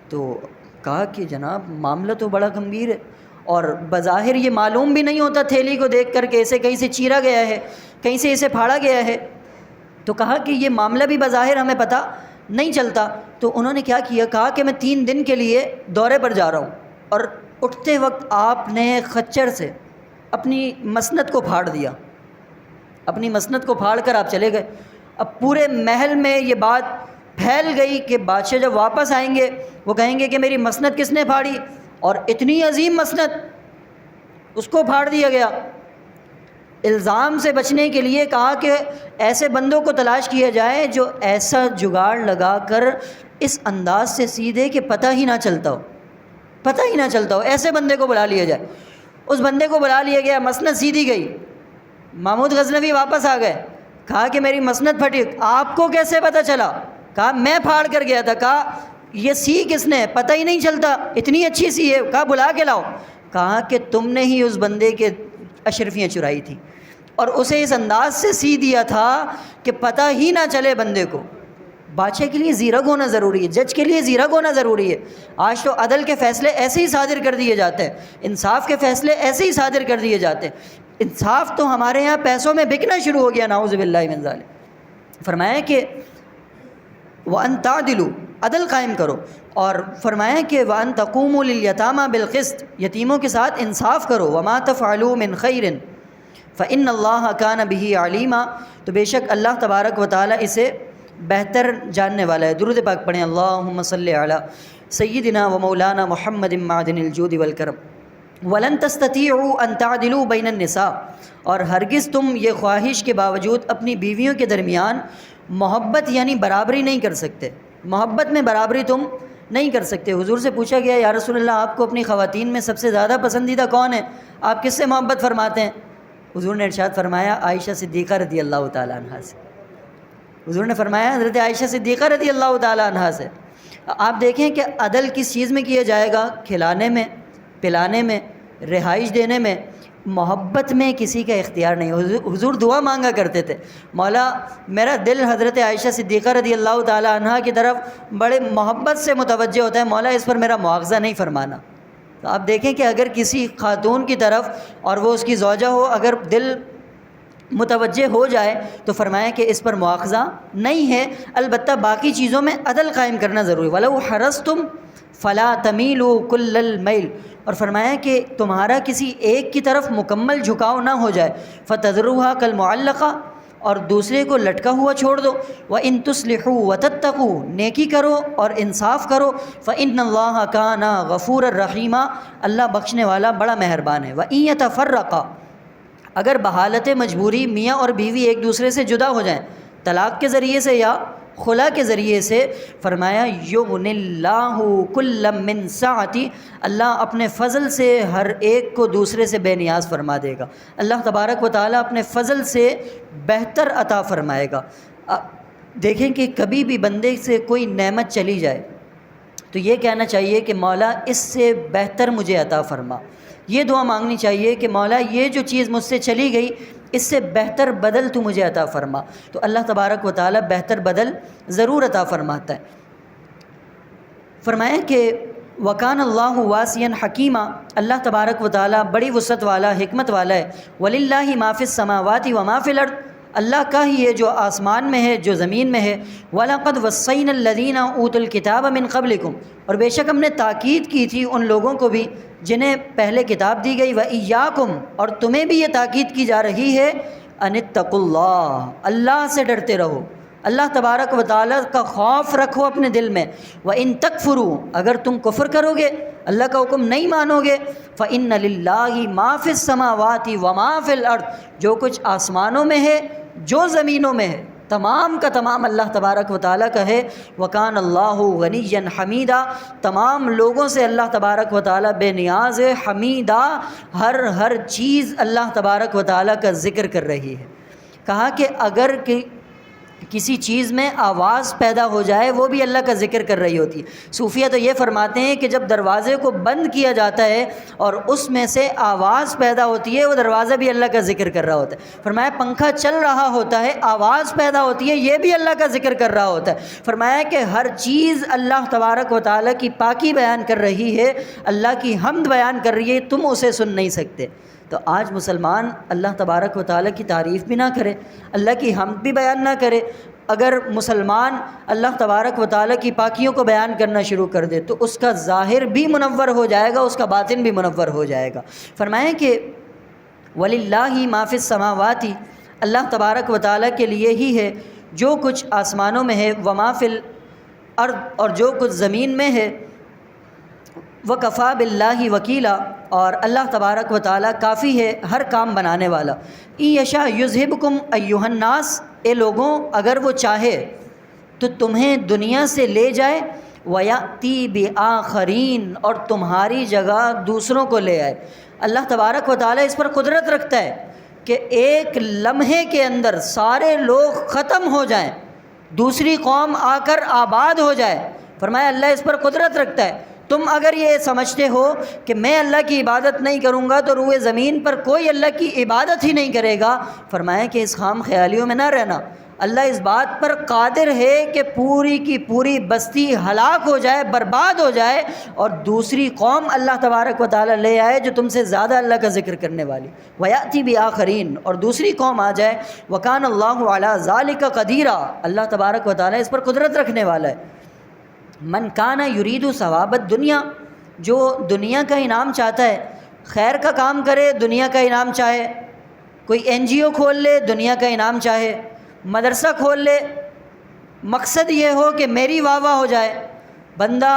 S1: تو کہا کہ جناب معاملہ تو بڑا گمبھیر ہے اور بظاہر یہ معلوم بھی نہیں ہوتا تھیلی کو دیکھ کر کے اسے کہیں سے چیرا گیا ہے، کہیں سے اسے پھاڑا گیا ہے. تو کہا کہ یہ معاملہ بھی بظاہر ہمیں پتہ نہیں چلتا. تو انہوں نے کیا کیا، کہا کہ میں 3 دن کے لیے دورے پر جا رہا ہوں. اور اٹھتے وقت آپ نے خچر سے اپنی مسند کو پھاڑ دیا، اپنی مسند کو پھاڑ کر آپ چلے گئے. اب پورے محل میں یہ بات پھیل گئی کہ بادشاہ جب واپس آئیں گے وہ کہیں گے کہ میری مسند کس نے پھاڑی، اور اتنی عظیم مسند اس کو پھاڑ دیا گیا. الزام سے بچنے کے لیے کہا کہ ایسے بندوں کو تلاش کیا جائے جو ایسا جگاڑ لگا کر اس انداز سے سیدھے کہ پتہ ہی نہ چلتا ہو. ایسے بندے کو بلا لیا جائے. اس بندے کو بلا لیا گیا، مسند سیدھی گئی. محمود غزنوی واپس آ گئے. کہا کہ میری مسند پھٹی. آپ کو کیسے پتہ چلا؟ کہا میں پھاڑ کر گیا تھا. کہا یہ سی کس نے؟ پتہ ہی نہیں چلتا، اتنی اچھی سی ہے. کہا بلا کے لاؤ. کہا کہ تم نے ہی اس بندے کے اشرفیاں چرائی تھی اور اسے اس انداز سے سی دیا تھا کہ پتہ ہی نہ چلے بندے کو. بادشاہ کے لیے زیرک ہونا ضروری ہے، جج کے لیے زیرک ہونا ضروری ہے۔ آج تو عدل کے فیصلے ایسے ہی صادر کر دیے جاتے ہیں، انصاف کے فیصلے ایسے ہی صادر کر دیے جاتے ہیں۔ انصاف تو ہمارے یہاں پیسوں میں بکنا شروع ہو گیا، نعوذ باللہ من ذالک۔ فرمایا کہ وَأَن تَعْدِلُوا، عدل قائم کرو، اور فرمایا کہ وَأَن تَقُومُوا لِلْيَتَامَى بِالْقِسْطِ، یتیموں کے ساتھ انصاف کرو، وَمَا تَفْعَلُوا مِنْ خَيْرٍ فَإِنَّ اللَّهَ كَانَ بِهِ عَلِيمًا، تو بے شک اللہ تبارک و تعالیٰ اسے بہتر جاننے والا ہے۔ درود پاک پڑھیں، اللہم صلی علی سیدنا و مولانا محمد معدن الجود والکرم۔ وَلَن تَسْتَطِيعُوا أَن تَعْدِلُوا بَيْنَ النِّسَاءِ، اور ہرگز تم یہ خواہش کے باوجود اپنی بیویوں کے درمیان محبت یعنی برابری نہیں کر سکتے، محبت میں برابری تم نہیں کر سکتے۔ حضور سے پوچھا گیا، یا رسول اللہ آپ کو اپنی خواتین میں سب سے زیادہ پسندیدہ کون ہے؟ آپ کس سے محبت فرماتے ہیں؟ حضور نے ارشاد فرمایا عائشہ صدیقہ رضی اللہ تعالیٰ عنہا سے۔ حضور نے فرمایا حضرت عائشہ صدیقہ رضی اللہ تعالیٰ عنہا سے۔ آپ دیکھیں کہ عدل کس چیز میں کیا جائے گا؟ کھلانے میں، پلانے میں، رہائش دینے میں، محبت میں کسی کا اختیار نہیں۔ حضور دعا مانگا کرتے تھے، مولا میرا دل حضرت عائشہ صدیقہ رضی اللہ تعالیٰ عنہا کی طرف بڑے محبت سے متوجہ ہوتا ہے، مولا اس پر میرا مواخذہ نہیں فرمانا۔ تو آپ دیکھیں کہ اگر کسی خاتون کی طرف، اور وہ اس کی زوجہ ہو، اگر دل متوجہ ہو جائے تو فرمایا کہ اس پر مواخذہ نہیں ہے، البتہ باقی چیزوں میں عدل قائم کرنا ضروری۔ وَلَوْ حَرَصْتُمْ فَلَا تَمِيلُوا كُلَّ الْمَيْلِ، اور فرمایا کہ تمہارا کسی ایک کی طرف مکمل جھکاؤ نہ ہو جائے، فَتَذْرُوهَا كَالْمُعَلَّقَةِ، اور دوسرے کو لٹکا ہوا چھوڑ دو، وَإِن تُصْلِحُوا وَتَتَّقُوا، نیکی کرو اور انصاف کرو، فَإِنَّ اللَّهَ كَانَ غَفُورًا رَحِيمًا، اللہ بخشنے والا بڑا مہربان ہے۔ وَإِن يَتَفَرَّقَا، اگر بحالت مجبوری میاں اور بیوی ایک دوسرے سے جدا ہو جائیں، طلاق کے ذریعے سے یا خلا کے ذریعے سے، فرمایا یغنی اللہ کل من سعتی، اللہ اپنے فضل سے ہر ایک کو دوسرے سے بے نیاز فرما دے گا۔ اللہ تبارک و تعالیٰ اپنے فضل سے بہتر عطا فرمائے گا۔ دیکھیں کہ کبھی بھی بندے سے کوئی نعمت چلی جائے تو یہ کہنا چاہیے کہ مولا اس سے بہتر مجھے عطا فرما، یہ دعا مانگنی چاہیے کہ مولا یہ جو چیز مجھ سے چلی گئی اس سے بہتر بدل تو مجھے عطا فرما، تو اللہ تبارک و تعالیٰ بہتر بدل ضرور عطا فرماتا ہے۔ فرمایا کہ وَكَانَ اللَّهُ وَاسِعًا حَكِيمًا، اللہ تبارک و تعالیٰ بڑی وسعت والا، حکمت والا ہے۔ وَلِلَّهِ مَا فِي السَّمَاوَاتِ وَمَا فِي الْأَرْضِ، اللہ کا ہی ہے جو آسمان میں ہے جو زمین میں ہے۔ وَلَقَدْ وَصَّيْنَا الَّذِينَ أُوتُوا الْكِتَابَ مِنْ قَبْلِكُمْ، اور بے شک ہم نے تاکید کی تھی ان لوگوں کو بھی جنہیں پہلے کتاب دی گئی، وَإِيَّاكُمْ، اور تمہیں بھی یہ تاکید کی جا رہی ہے، أَنِ اتَّقُوا اللَّهَ، اللہ سے ڈرتے رہو، اللہ تبارک و تعالیٰ کا خوف رکھو اپنے دل میں۔ وَإِن تَكْفُرُوا، اگر تم کفر کرو گے، اللہ کا حکم نہیں مانو گے، فَإِنَّ لِلَّهِ مَا فِي السَّمَاوَاتِ وَمَا فِي الْأَرْضِ، جو کچھ آسمانوں میں ہے جو زمینوں میں ہے، تمام کا تمام اللہ تبارک و تعالیٰ کا ہے۔ وَكَانَ اللَّهُ غَنِيًّا حَمِيدًا، تمام لوگوں سے اللہ تبارک و تعالیٰ بے نیاز ہے، حمیدہ، ہر چیز اللہ تبارک و تعالیٰ کا ذکر کر رہی ہے۔ کہا کہ اگر کسی چیز میں آواز پیدا ہو جائے وہ بھی اللہ کا ذکر کر رہی ہوتی ہے۔ صوفیہ تو یہ فرماتے ہیں کہ جب دروازے کو بند کیا جاتا ہے اور اس میں سے آواز پیدا ہوتی ہے، وہ دروازہ بھی اللہ کا ذکر کر رہا ہوتا ہے۔ فرمایا پنکھا چل رہا ہوتا ہے، آواز پیدا ہوتی ہے، یہ بھی اللہ کا ذکر کر رہا ہوتا ہے۔ فرمایا کہ ہر چیز اللہ تبارک و تعالیٰ کی پاکی بیان کر رہی ہے، اللہ کی حمد بیان کر رہی ہے، تم اسے سن نہیں سکتے۔ تو آج مسلمان اللہ تبارک و تعالیٰ کی تعریف بھی نہ کرے، اللہ کی حمد بھی بیان نہ کرے۔ اگر مسلمان اللہ تبارک و تعالیٰ کی پاکیوں کو بیان کرنا شروع کر دے تو اس کا ظاہر بھی منور ہو جائے گا، اس کا باطن بھی منور ہو جائے گا۔ فرمائیں کہ وَلِلَّهِ مَا فِي السَّمَاوَاتِ، اللہ تبارک و تعالیٰ کے لیے ہی ہے جو کچھ آسمانوں میں ہے، وَمَا فِي الْأَرْضِ، اور جو کچھ زمین میں ہے، وَكَفَى بِاللَّهِ وَكِيلًا، اور اللہ تبارک و تعالیٰ کافی ہے ہر کام بنانے والا۔ إِن يَشَأْ يُذْهِبْكُمْ أَيُّهَا النَّاسُ، اے لوگوں اگر وہ چاہے تو تمہیں دنیا سے لے جائے، وَيَأْتِي بِآخَرِينَ، اور تمہاری جگہ دوسروں کو لے آئے۔ اللہ تبارک و تعالیٰ اس پر قدرت رکھتا ہے کہ ایک لمحے کے اندر سارے لوگ ختم ہو جائیں، دوسری قوم آ کر آباد ہو جائے۔ فرمایا اللہ اس پر قدرت رکھتا ہے۔ تم اگر یہ سمجھتے ہو کہ میں اللہ کی عبادت نہیں کروں گا تو روئے زمین پر کوئی اللہ کی عبادت ہی نہیں کرے گا، فرمایا کہ اس خام خیالیوں میں نہ رہنا۔ اللہ اس بات پر قادر ہے کہ پوری کی پوری بستی ہلاک ہو جائے، برباد ہو جائے، اور دوسری قوم اللہ تبارک و تعالیٰ لے آئے جو تم سے زیادہ اللہ کا ذکر کرنے والی، وَيَأْتِي بِآخَرِينَ، اور دوسری قوم آ جائے، وَكَانَ اللَّهُ عَلَىٰ ذَلِكَ قَدِيرًا، اللہ تبارک و تعالیٰ اس پر قدرت رکھنے والا ہے۔ من کان یرید ثواب الدنیا، جو دنیا کا انعام چاہتا ہے، خیر کا کام کرے، دنیا کا انعام چاہے، کوئی NGO کھول لے، دنیا کا انعام چاہے، مدرسہ کھول لے، مقصد یہ ہو کہ میری واہ واہ ہو جائے، بندہ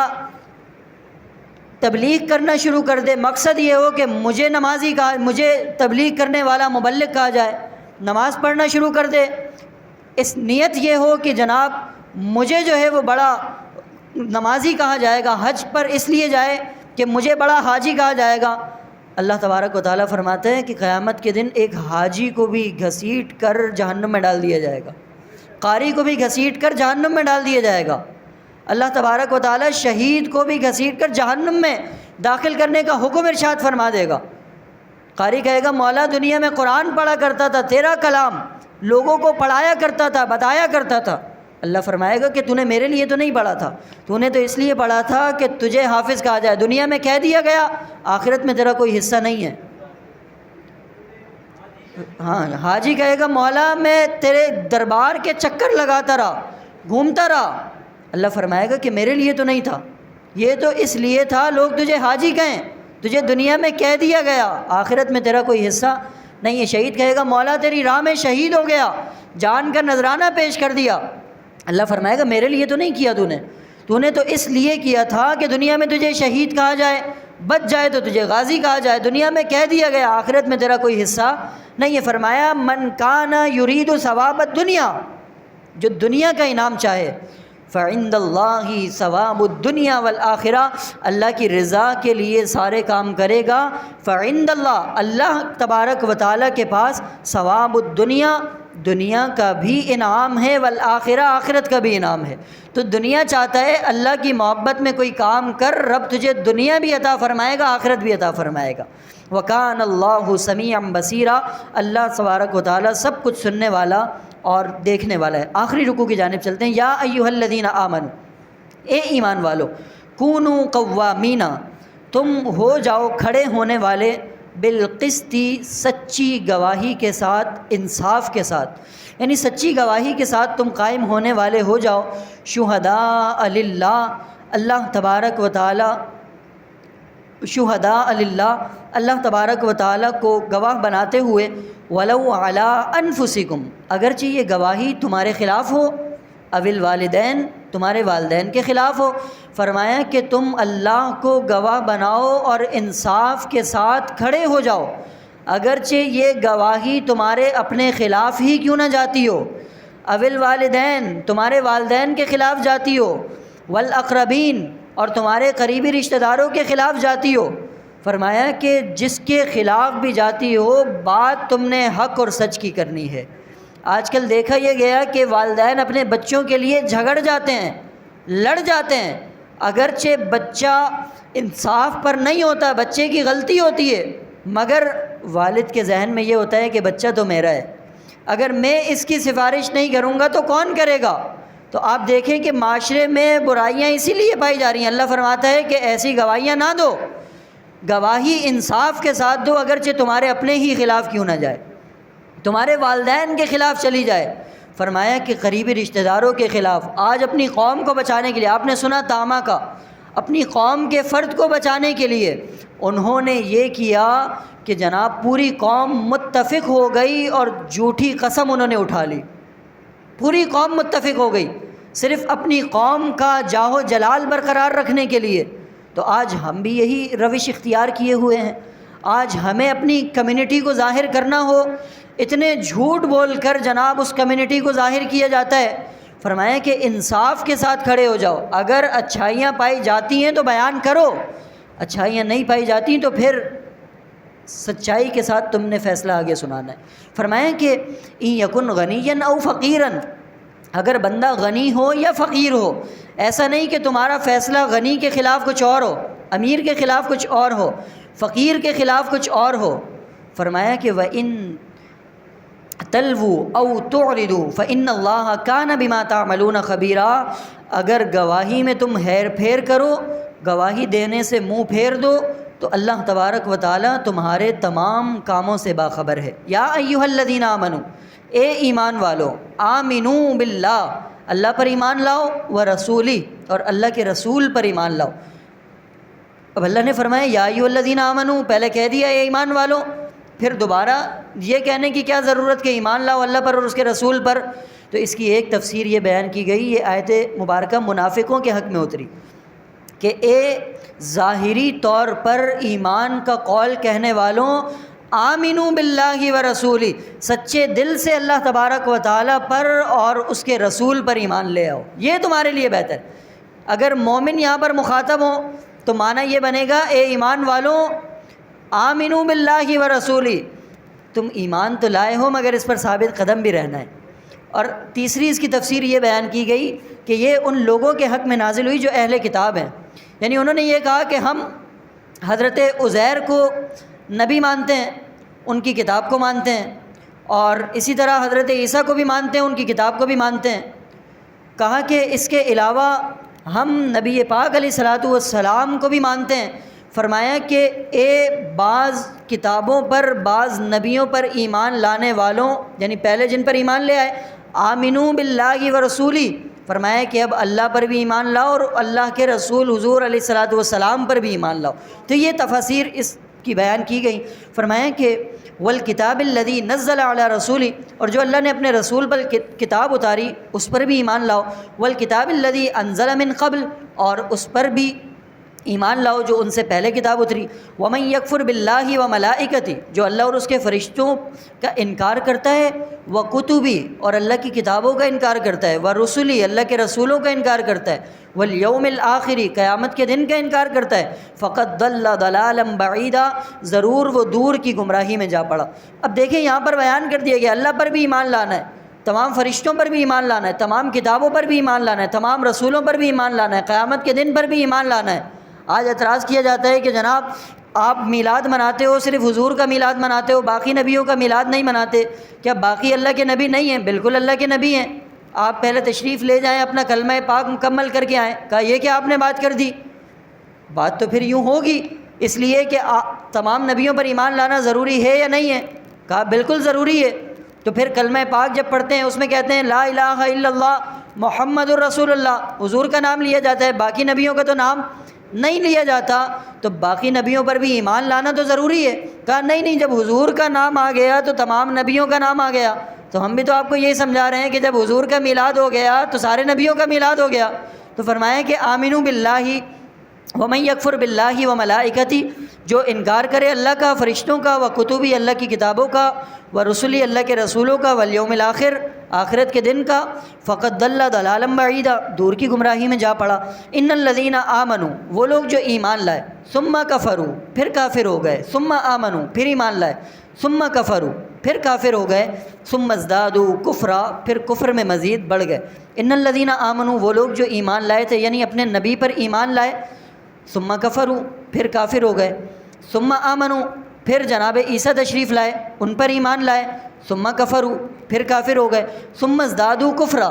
S1: تبلیغ کرنا شروع کر دے، مقصد یہ ہو کہ مجھے نمازی کہا، مجھے تبلیغ کرنے والا مبلغ کہا جائے، نماز پڑھنا شروع کر دے، اس نیت یہ ہو کہ جناب مجھے جو ہے وہ بڑا نمازی کہا جائے گا، حج پر اس لیے جائے کہ مجھے بڑا حاجی کہا جائے گا۔ اللہ تبارک و تعالیٰ فرماتے ہیں کہ قیامت کے دن ایک حاجی کو بھی گھسیٹ کر جہنم میں ڈال دیا جائے گا، قاری کو بھی گھسیٹ کر جہنم میں ڈال دیا جائے گا۔ اللہ تبارک و تعالیٰ شہید کو بھی گھسیٹ کر جہنم میں داخل کرنے کا حکم ارشاد فرما دے گا۔ قاری کہے گا مولا دنیا میں قرآن پڑھا کرتا تھا، تیرا کلام لوگوں کو پڑھایا کرتا تھا، بتایا کرتا تھا۔ اللہ فرمائے گا کہ تو نے میرے لیے تو نہیں پڑھا تھا، تو نے تو اس لیے پڑھا تھا کہ تجھے حافظ کہا جائے، دنیا میں کہہ دیا گیا، آخرت میں تیرا کوئی حصہ نہیں ہے۔ ہاں، حاجی کہے گا مولا میں تیرے دربار کے چکر لگاتا رہا، گھومتا رہا۔ اللہ فرمائے گا کہ میرے لیے تو نہیں تھا، یہ تو اس لیے تھا لوگ تجھے حاجی کہیں، تجھے دنیا میں کہہ دیا گیا، آخرت میں تیرا کوئی حصہ نہیں ہے۔ شہید کہے گا مولا تیری راہ میں شہید ہو گیا، جان کا نذرانہ پیش کر دیا۔ اللہ فرمائے گا میرے لیے تو نہیں کیا، تو نے تو اس لیے کیا تھا کہ دنیا میں تجھے شہید کہا جائے، بچ جائے تو تجھے غازی کہا جائے، دنیا میں کہہ دیا گیا، آخرت میں تیرا کوئی حصہ نہیں ہے۔ فرمایا من کان یرید ثواب الدنیا، جو دنیا کا انعام چاہے، فعند اللہ ثواب الدنیا والآخرہ، اللہ کی رضا کے لیے سارے کام کرے گا۔ فعند اللہ، اللہ تبارک و تعالیٰ کے پاس ثواب الدنیا، دنیا کا بھی انعام ہے، والآخرہ، آخرت کا بھی انعام ہے۔ تو دنیا چاہتا ہے اللہ کی محبت میں کوئی کام کر، رب تجھے دنیا بھی عطا فرمائے گا، آخرت بھی عطا فرمائے گا۔ وَكَانَ اللَّهُ سَمِيعًا بَصِيرًا، اللہ تبارک و تعالیٰ سب کچھ سننے والا اور دیکھنے والا ہے۔ آخری رکوع کی جانب چلتے ہیں۔ یا ایھا الذین آمنوا، اے ایمان والو، کونوا قوامین، تم ہو جاؤ کھڑے ہونے والے، بالقسط، سچی گواہی کے ساتھ، انصاف کے ساتھ، یعنی سچی گواہی کے ساتھ تم قائم ہونے والے ہو جاؤ، شہداء للہ، اللہ تبارک و تعالیٰ، شہداء للہ، اللہ تبارک و تعالیٰ کو گواہ بناتے ہوئے، ولو علی انفسکم، اگرچہ یہ گواہی تمہارے خلاف ہو، اوil والدین، تمہارے والدین کے خلاف ہو۔ فرمایا کہ تم اللہ کو گواہ بناؤ اور انصاف کے ساتھ کھڑے ہو جاؤ، اگرچہ یہ گواہی تمہارے اپنے خلاف ہی کیوں نہ جاتی ہو، اوil والدین، تمہارے والدین کے خلاف جاتی ہو، والاقربین، اور تمہارے قریبی رشتہ داروں کے خلاف جاتی ہو۔ فرمایا کہ جس کے خلاف بھی جاتی ہو، بات تم نے حق اور سچ کی کرنی ہے۔ آج کل دیکھا یہ گیا کہ والدین اپنے بچوں کے لیے جھگڑ جاتے ہیں، لڑ جاتے ہیں، اگرچہ بچہ انصاف پر نہیں ہوتا، بچے کی غلطی ہوتی ہے، مگر والد کے ذہن میں یہ ہوتا ہے کہ بچہ تو میرا ہے، اگر میں اس کی سفارش نہیں کروں گا تو کون کرے گا؟ تو آپ دیکھیں کہ معاشرے میں برائیاں اسی لیے پائی جا رہی ہیں۔ اللہ فرماتا ہے کہ ایسی گواہیاں نہ دو، گواہی انصاف کے ساتھ دو، اگرچہ تمہارے اپنے ہی خلاف کیوں نہ جائے، تمہارے والدین کے خلاف چلی جائے۔ فرمایا کہ قریبی رشتہ داروں کے خلاف، آج اپنی قوم کو بچانے کے لیے، آپ نے سنا تاما کا، اپنی قوم کے فرد کو بچانے کے لیے انہوں نے یہ کیا کہ جناب پوری قوم متفق ہو گئی اور جھوٹی قسم انہوں نے اٹھا لی، پوری قوم متفق ہو گئی صرف اپنی قوم کا جاہ و جلال برقرار رکھنے کے لیے۔ تو آج ہم بھی یہی روش اختیار کیے ہوئے ہیں۔ آج ہمیں اپنی کمیونٹی کو ظاہر کرنا ہو، اتنے جھوٹ بول کر جناب اس کمیونٹی کو ظاہر کیا جاتا ہے۔ فرمایا کہ انصاف کے ساتھ کھڑے ہو جاؤ، اگر اچھائیاں پائی جاتی ہیں تو بیان کرو، اچھائیاں نہیں پائی جاتی تو پھر سچائی کے ساتھ تم نے فیصلہ آگے سنانا ہے۔ فرمایا کہ ان یکن غنیا او فقیرا، اگر بندہ غنی ہو یا فقیر ہو، ایسا نہیں کہ تمہارا فیصلہ غنی کے خلاف کچھ اور ہو، امیر کے خلاف کچھ اور ہو، فقیر کے خلاف کچھ اور ہو۔ فرمایا کہ وَإِن تلوو او تعرضوا فإن اللہ کان بما تعملون خبیرا، اگر گواہی میں تم ہیر پھیر کرو، گواہی دینے سے منہ پھیر دو، تو اللہ تبارک و تعالیٰ تمہارے تمام کاموں سے باخبر ہے۔ یا ایھا الذین آمنوا، اے ایمان والو، آمنوا باللہ، اللہ پر ایمان لاؤ، ورسولہ، اور اللہ کے رسول پر ایمان لاؤ۔ اب اللہ نے فرمایا یا ایھا الذین آمنوا، پہلے کہہ دیا اے ایمان والو، پھر دوبارہ یہ کہنے کی کیا ضرورت کہ ایمان لاؤ اللہ پر اور اس کے رسول پر؟ تو اس کی ایک تفسیر یہ بیان کی گئی، یہ آیت مبارکہ منافقوں کے حق میں اتری کہ اے ظاہری طور پر ایمان کا قول کہنے والوں، آمنوا باللہ ورسولہ، سچے دل سے اللہ تبارک و تعالیٰ پر اور اس کے رسول پر ایمان لے آؤ، یہ تمہارے لیے بہتر۔ اگر مومن یہاں پر مخاطب ہوں تو معنی یہ بنے گا اے ایمان والوں، آمنوا باللہ ورسولہ، تم ایمان تو لائے ہو مگر اس پر ثابت قدم بھی رہنا ہے۔ اور تیسری اس کی تفسیر یہ بیان کی گئی کہ یہ ان لوگوں کے حق میں نازل ہوئی جو اہل کتاب ہیں، یعنی انہوں نے یہ کہا کہ ہم حضرت عزیر کو نبی مانتے ہیں، ان کی کتاب کو مانتے ہیں، اور اسی طرح حضرت عیسیٰ کو بھی مانتے ہیں، ان کی کتاب کو بھی مانتے ہیں۔ کہا کہ اس کے علاوہ ہم نبی پاک علیہ الصلاۃ والسلام کو بھی مانتے ہیں۔ فرمایا کہ اے بعض کتابوں پر، بعض نبیوں پر ایمان لانے والوں، یعنی پہلے جن پر ایمان لے آئے، آمنوا باللہ ورسولہ، فرمایا کہ اب اللہ پر بھی ایمان لاؤ اور اللہ کے رسول حضور علیہ الصلاۃ والسلام پر بھی ایمان لاؤ۔ تو یہ تفاسیر اس کی بیان کی گئی۔ فرمایا کہ والکتاب الذی نزل علی رسولہ، اور جو اللہ نے اپنے رسول پر کتاب اتاری اس پر بھی ایمان لاؤ، والکتاب الذی انزل من قبل، اور اس پر بھی ایمان لاؤ جو ان سے پہلے کتاب اتری۔ ومن یکفر باللہ وملائکتہ، جو اللہ اور اس کے فرشتوں کا انکار کرتا ہے، وکتبہ، اور اللہ کی کتابوں کا انکار کرتا ہے، ورسلہ، اللہ کے رسولوں کا انکار کرتا ہے، والیوم الآخر، قیامت کے دن کا انکار کرتا ہے، فقد ضل ضلالا بعیدا، ضرور وہ دور کی گمراہی میں جا پڑا۔ اب دیکھیں یہاں پر بیان کر دیا گیا اللہ پر بھی ایمان لانا ہے، تمام فرشتوں پر بھی ایمان لانا ہے، تمام کتابوں پر بھی ایمان لانا ہے، تمام رسولوں پر بھی ایمان لانا ہے، قیامت کے دن پر بھی ایمان لانا ہے۔ آج اعتراض کیا جاتا ہے کہ جناب آپ میلاد مناتے ہو، صرف حضور کا میلاد مناتے ہو، باقی نبیوں کا میلاد نہیں مناتے، کیا باقی اللہ کے نبی نہیں ہیں؟ بالکل اللہ کے نبی ہیں، آپ پہلے تشریف لے جائیں، اپنا کلمہ پاک مکمل کر کے آئیں۔ کہا یہ کہ آپ نے بات کر دی، بات تو پھر یوں ہوگی، اس لیے کہ تمام نبیوں پر ایمان لانا ضروری ہے یا نہیں ہے؟ کہا بالکل ضروری ہے۔ تو پھر کلمہ پاک جب پڑھتے ہیں اس میں کہتے ہیں لا الہ الا اللہ محمد الرسول اللہ، حضور کا نام لیا جاتا ہے، باقی نبیوں کا تو نام نہیں لیا جاتا، تو باقی نبیوں پر بھی ایمان لانا تو ضروری ہے۔ کہا نہیں، جب حضور کا نام آ گیا تو تمام نبیوں کا نام آ گیا۔ تو ہم بھی تو آپ کو یہی سمجھا رہے ہیں کہ جب حضور کا میلاد ہو گیا تو سارے نبیوں کا میلاد ہو گیا۔ تو فرمایا کہ آمنوا باللہ ومن یکفر باللہ وملائکتہ، جو انکار کرے اللہ کا، فرشتوں کا، وکتبہ، اللہ کی کتابوں کا، ورسلہ، اللہ کے رسولوں کا، والیوم الآخر، آخرت کے دن کا، فقد ضل ضلالا بعیدا، دور کی گمراہی میں جا پڑا۔ ان الذین آمنوا، وہ لوگ جو ایمان لائے، ثم کفروا، پھر کافر ہو گئے، ثم آمنوا، پھر ایمان لائے، ثم کفروا، پھر کافر ہو گئے، ثم ازدادوا کفرا، پھر کفر میں مزید بڑھ گئے۔ ان الذین آمنوا، وہ لوگ جو ایمان لائے تھے یعنی اپنے نبی پر ایمان لائے، ثم کفروا، پھر کافر ہو گئے، ثم آمنوا، پھر جناب عیسیٰ تشریف لائے، ان پر ایمان لائے، ثم کفروا، پھر کافر ہو گئے، ثم ازدادوا کفرا،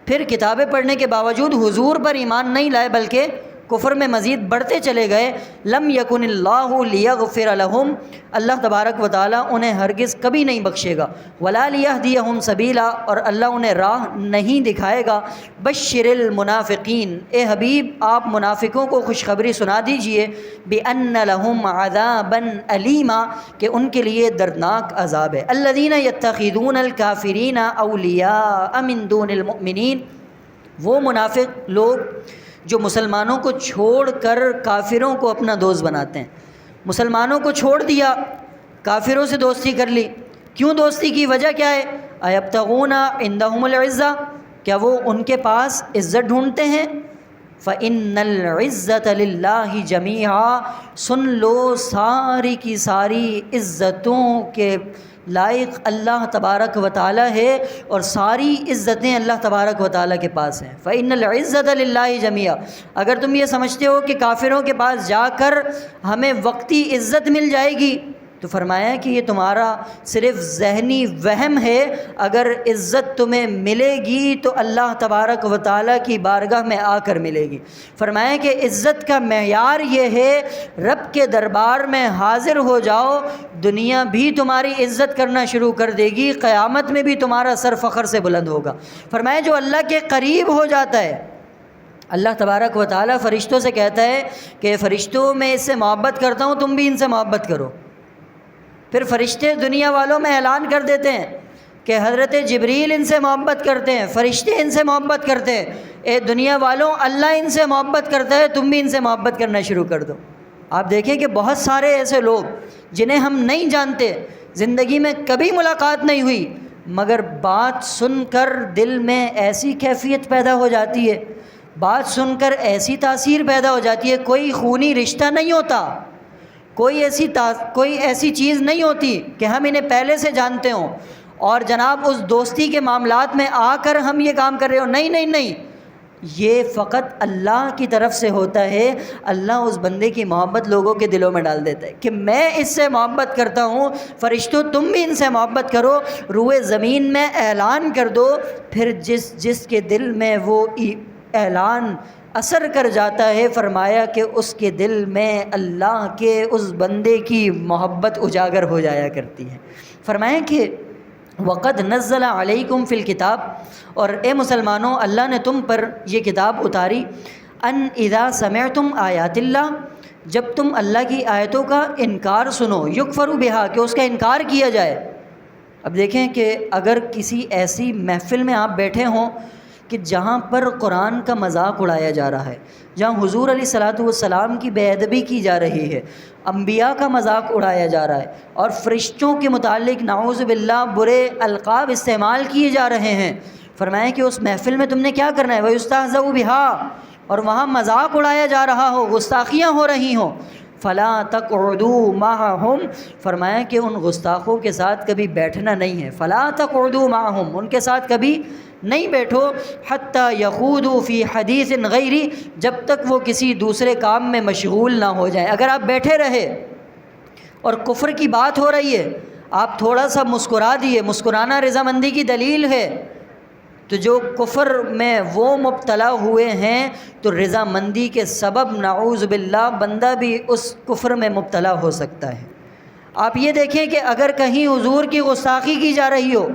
S1: پھر کتابیں پڑھنے کے باوجود حضور پر ایمان نہیں لائے بلکہ کفر میں مزید بڑھتے چلے گئے۔ لم یکن اللہ لیغفر لہم، اللہ تبارک و تعالیٰ انہیں ہرگز کبھی نہیں بخشے گا، ولا لیہدیہم سبیلا، اور اللہ انہیں راہ نہیں دکھائے گا۔ بشر المنافقین، اے حبیب آپ منافقوں کو خوشخبری سنا دیجئے، بان لہم عذابا الیما، کہ ان کے لیے دردناک عذاب ہے۔ الذین یتخذون الکافرین اولیاء من دون المؤمنین، وہ منافق لوگ جو مسلمانوں کو چھوڑ کر کافروں کو اپنا دوست بناتے ہیں۔ مسلمانوں کو چھوڑ دیا، کافروں سے دوستی کر لی۔ کیوں دوستی کی؟ وجہ کیا ہے؟ ایبتغون عندہم العزہ، کیا وہ ان کے پاس عزت ڈھونڈتے ہیں؟ فإن العزة للہ جمیعا، سن لو ساری کی ساری عزتوں کے لائق اللہ تبارک و تعالیٰ ہے، اور ساری عزتیں اللہ تبارک و تعالیٰ کے پاس ہیں۔ فإن العزة للہ جمیعا، اگر تم یہ سمجھتے ہو کہ کافروں کے پاس جا کر ہمیں وقتی عزت مل جائے گی تو فرمایا کہ یہ تمہارا صرف ذہنی وہم ہے، اگر عزت تمہیں ملے گی تو اللہ تبارک و تعالیٰ کی بارگاہ میں آ کر ملے گی۔ فرمایا کہ عزت کا معیار یہ ہے رب کے دربار میں حاضر ہو جاؤ، دنیا بھی تمہاری عزت کرنا شروع کر دے گی، قیامت میں بھی تمہارا سر فخر سے بلند ہوگا۔ فرمایا جو اللہ کے قریب ہو جاتا ہے، اللہ تبارک و تعالیٰ فرشتوں سے کہتا ہے کہ فرشتوں میں اس سے محبت کرتا ہوں، تم بھی ان سے محبت کرو۔ پھر فرشتے دنیا والوں میں اعلان کر دیتے ہیں کہ حضرت جبریل ان سے محبت کرتے ہیں، فرشتے ان سے محبت کرتے ہیں، اے دنیا والوں اللہ ان سے محبت کرتا ہے، تم بھی ان سے محبت کرنا شروع کر دو۔ آپ دیکھیں کہ بہت سارے ایسے لوگ جنہیں ہم نہیں جانتے، زندگی میں کبھی ملاقات نہیں ہوئی، مگر بات سن کر دل میں ایسی کیفیت پیدا ہو جاتی ہے، بات سن کر ایسی تاثیر پیدا ہو جاتی ہے، کوئی خونی رشتہ نہیں ہوتا، کوئی ایسی چیز نہیں ہوتی کہ ہم انہیں پہلے سے جانتے ہوں اور جناب اس دوستی کے معاملات میں آ کر ہم یہ کام کر رہے ہو، نہیں نہیں نہیں، یہ فقط اللہ کی طرف سے ہوتا ہے۔ اللہ اس بندے کی محبت لوگوں کے دلوں میں ڈال دیتا ہے کہ میں اس سے محبت کرتا ہوں، فرشتوں تم بھی ان سے محبت کرو، روئے زمین میں اعلان کر دو، پھر جس کے دل میں وہ اعلان اثر کر جاتا ہے، فرمایا کہ اس کے دل میں اللہ کے اس بندے کی محبت اجاگر ہو جایا کرتی ہے۔ فرمایا کہ وقد نزل علیکم فی الکتاب، اور اے مسلمانوں اللہ نے تم پر یہ کتاب اتاری، ان اذا سمعتم آیات اللہ، جب تم اللہ کی آیتوں کا انکار سنو، یکفر بہا، کہ اس کا انکار کیا جائے۔ اب دیکھیں کہ اگر کسی ایسی محفل میں آپ بیٹھے ہوں کہ جہاں پر قرآن کا مذاق اڑایا جا رہا ہے، جہاں حضور علیہ الصلاۃ والسلام کی بے ادبی کی جا رہی ہے، انبیاء کا مذاق اڑایا جا رہا ہے، اور فرشتوں کے متعلق نعوذ باللہ برے القاب استعمال کیے جا رہے ہیں، فرمایا کہ اس محفل میں تم نے کیا کرنا ہے، وَيُسْتَهْزَأُ بِهَا، اور وہاں مذاق اڑایا جا رہا ہو، گستاخیاں ہو رہی ہوں، فَلَا تَقْعُدُوا مَعَهُمْ، فرمایا کہ ان گستاخوں کے ساتھ کبھی بیٹھنا نہیں ہے، فَلَا تَقْعُدُوا مَعَهُمْ، ان کے ساتھ کبھی نہیں بیٹھو، حتیٰ یخوضوا فی حدیث غیری، جب تک وہ کسی دوسرے کام میں مشغول نہ ہو جائیں۔ اگر آپ بیٹھے رہے اور کفر کی بات ہو رہی ہے، آپ تھوڑا سا مسکرا دیے، مسکرانا رضامندی کی دلیل ہے، تو جو کفر میں وہ مبتلا ہوئے ہیں تو رضامندی کے سبب نعوذ باللہ بندہ بھی اس کفر میں مبتلا ہو سکتا ہے۔ آپ یہ دیکھیں کہ اگر کہیں حضور کی گستاخی کی جا رہی ہو،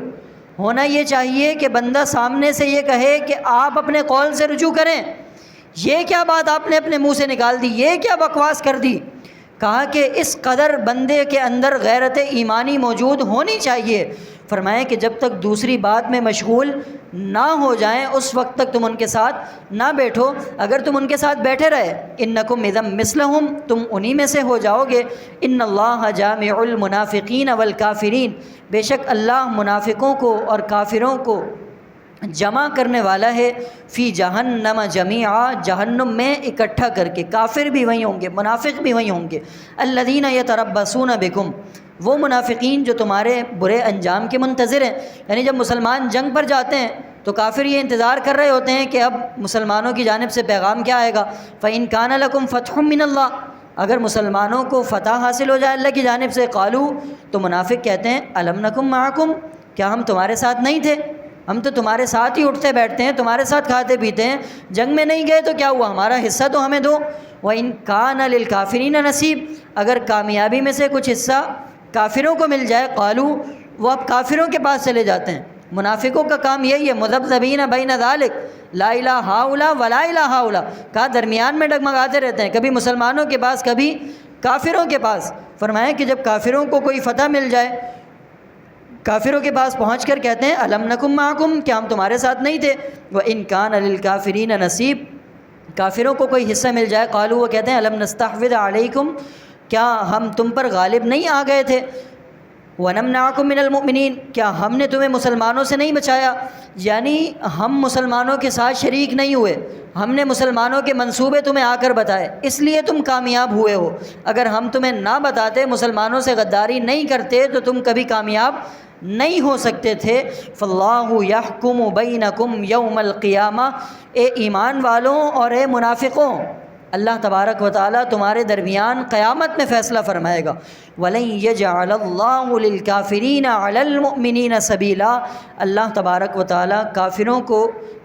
S1: ہونا یہ چاہیے کہ بندہ سامنے سے یہ کہے کہ آپ اپنے قول سے رجوع کریں، یہ کیا بات آپ نے اپنے منہ سے نکال دی، یہ کیا بکواس کر دی۔ کہا کہ اس قدر بندے کے اندر غیرت ایمانی موجود ہونی چاہیے۔ فرمایا کہ جب تک دوسری بات میں مشغول نہ ہو جائیں اس وقت تک تم ان کے ساتھ نہ بیٹھو۔ اگر تم ان کے ساتھ بیٹھے رہے، انکم اذا مثلہم، تم انہی میں سے ہو جاؤ گے۔ ان اللہ جامع المنافقین والکافرین، بے شک اللہ منافقوں کو اور کافروں کو جمع کرنے والا ہے، فی جہنم جمیعا، جہنم میں اکٹھا کر کے، کافر بھی وہیں ہوں گے، منافق بھی وہیں ہوں گے۔ الذین یتربصون بکم، وہ منافقین جو تمہارے برے انجام کے منتظر ہیں، یعنی جب مسلمان جنگ پر جاتے ہیں تو کافر یہ انتظار کر رہے ہوتے ہیں کہ اب مسلمانوں کی جانب سے پیغام کیا آئے گا۔ فَإِن كَانَ لَكُمْ فَتْحٌ مِّنَ اللَّهِ، اگر مسلمانوں کو فتح حاصل ہو جائے اللہ کی جانب سے، قالوا، تو منافق کہتے ہیں، أَلَمْ نَكُن مَّعَكُمْ، کیا ہم تمہارے ساتھ نہیں تھے، ہم تو تمہارے ساتھ ہی اٹھتے بیٹھتے ہیں، تمہارے ساتھ کھاتے پیتے ہیں، جنگ میں نہیں گئے تو کیا ہوا، ہمارا حصہ تو ہمیں دو۔ وَإِن كَانَ لِلْكَافِرِينَ نَصِيب، اگر کامیابی میں سے کچھ حصہ کافروں کو مل جائے، قالوا، وہ اب کافروں کے پاس چلے جاتے ہیں۔ منافقوں کا کام یہی ہے، مذبذبین بین ذالک، لا الہ ہؤلاء ولا الہ ہؤلاء، کا درمیان میں ڈگمگاتے رہتے ہیں، کبھی مسلمانوں کے پاس کبھی کافروں کے پاس۔ فرمایا کہ جب کافروں کو کوئی فتح مل جائے، کافروں کے پاس پہنچ کر کہتے ہیں، الم نکم معکم، کیا ہم تمہارے ساتھ نہیں تھے۔ وَإِن كَانَ لِلْكَافِرِينَ نصیب، کافروں کو کوئی حصہ مل جائے، قالوا، وہ کہتے ہیں، الم نستحوذ علیکم، کیا ہم تم پر غالب نہیں آ گئے تھے، وَنَمْنَعَكُم مِّنَ الْمُؤْمِنِينَ، کیا ہم نے تمہیں مسلمانوں سے نہیں بچایا، یعنی ہم مسلمانوں کے ساتھ شریک نہیں ہوئے، ہم نے مسلمانوں کے منصوبے تمہیں آ کر بتائے، اس لیے تم کامیاب ہوئے ہو، اگر ہم تمہیں نہ بتاتے، مسلمانوں سے غداری نہیں کرتے تو تم کبھی کامیاب نہیں ہو سکتے تھے۔ فاللہ یحکم بینکم یوم القیامہ، اے ایمان والوں اور اے منافقوں، اللہ تبارک و تعالیٰ تمہارے درمیان قیامت میں فیصلہ فرمائے گا۔ وَلَن يَجْعَلَ اللَّهُ لِلْكَافِرِينَ عَلَى الْمُؤْمِنِينَ سَبِيلًا، اللہ تبارک و تعالیٰ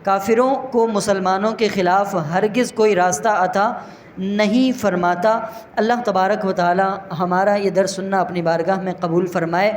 S1: کافروں کو مسلمانوں کے خلاف ہرگز کوئی راستہ عطا نہیں فرماتا۔ اللہ تبارک و تعالیٰ ہمارا یہ درس سننا اپنی بارگاہ میں قبول فرمائے۔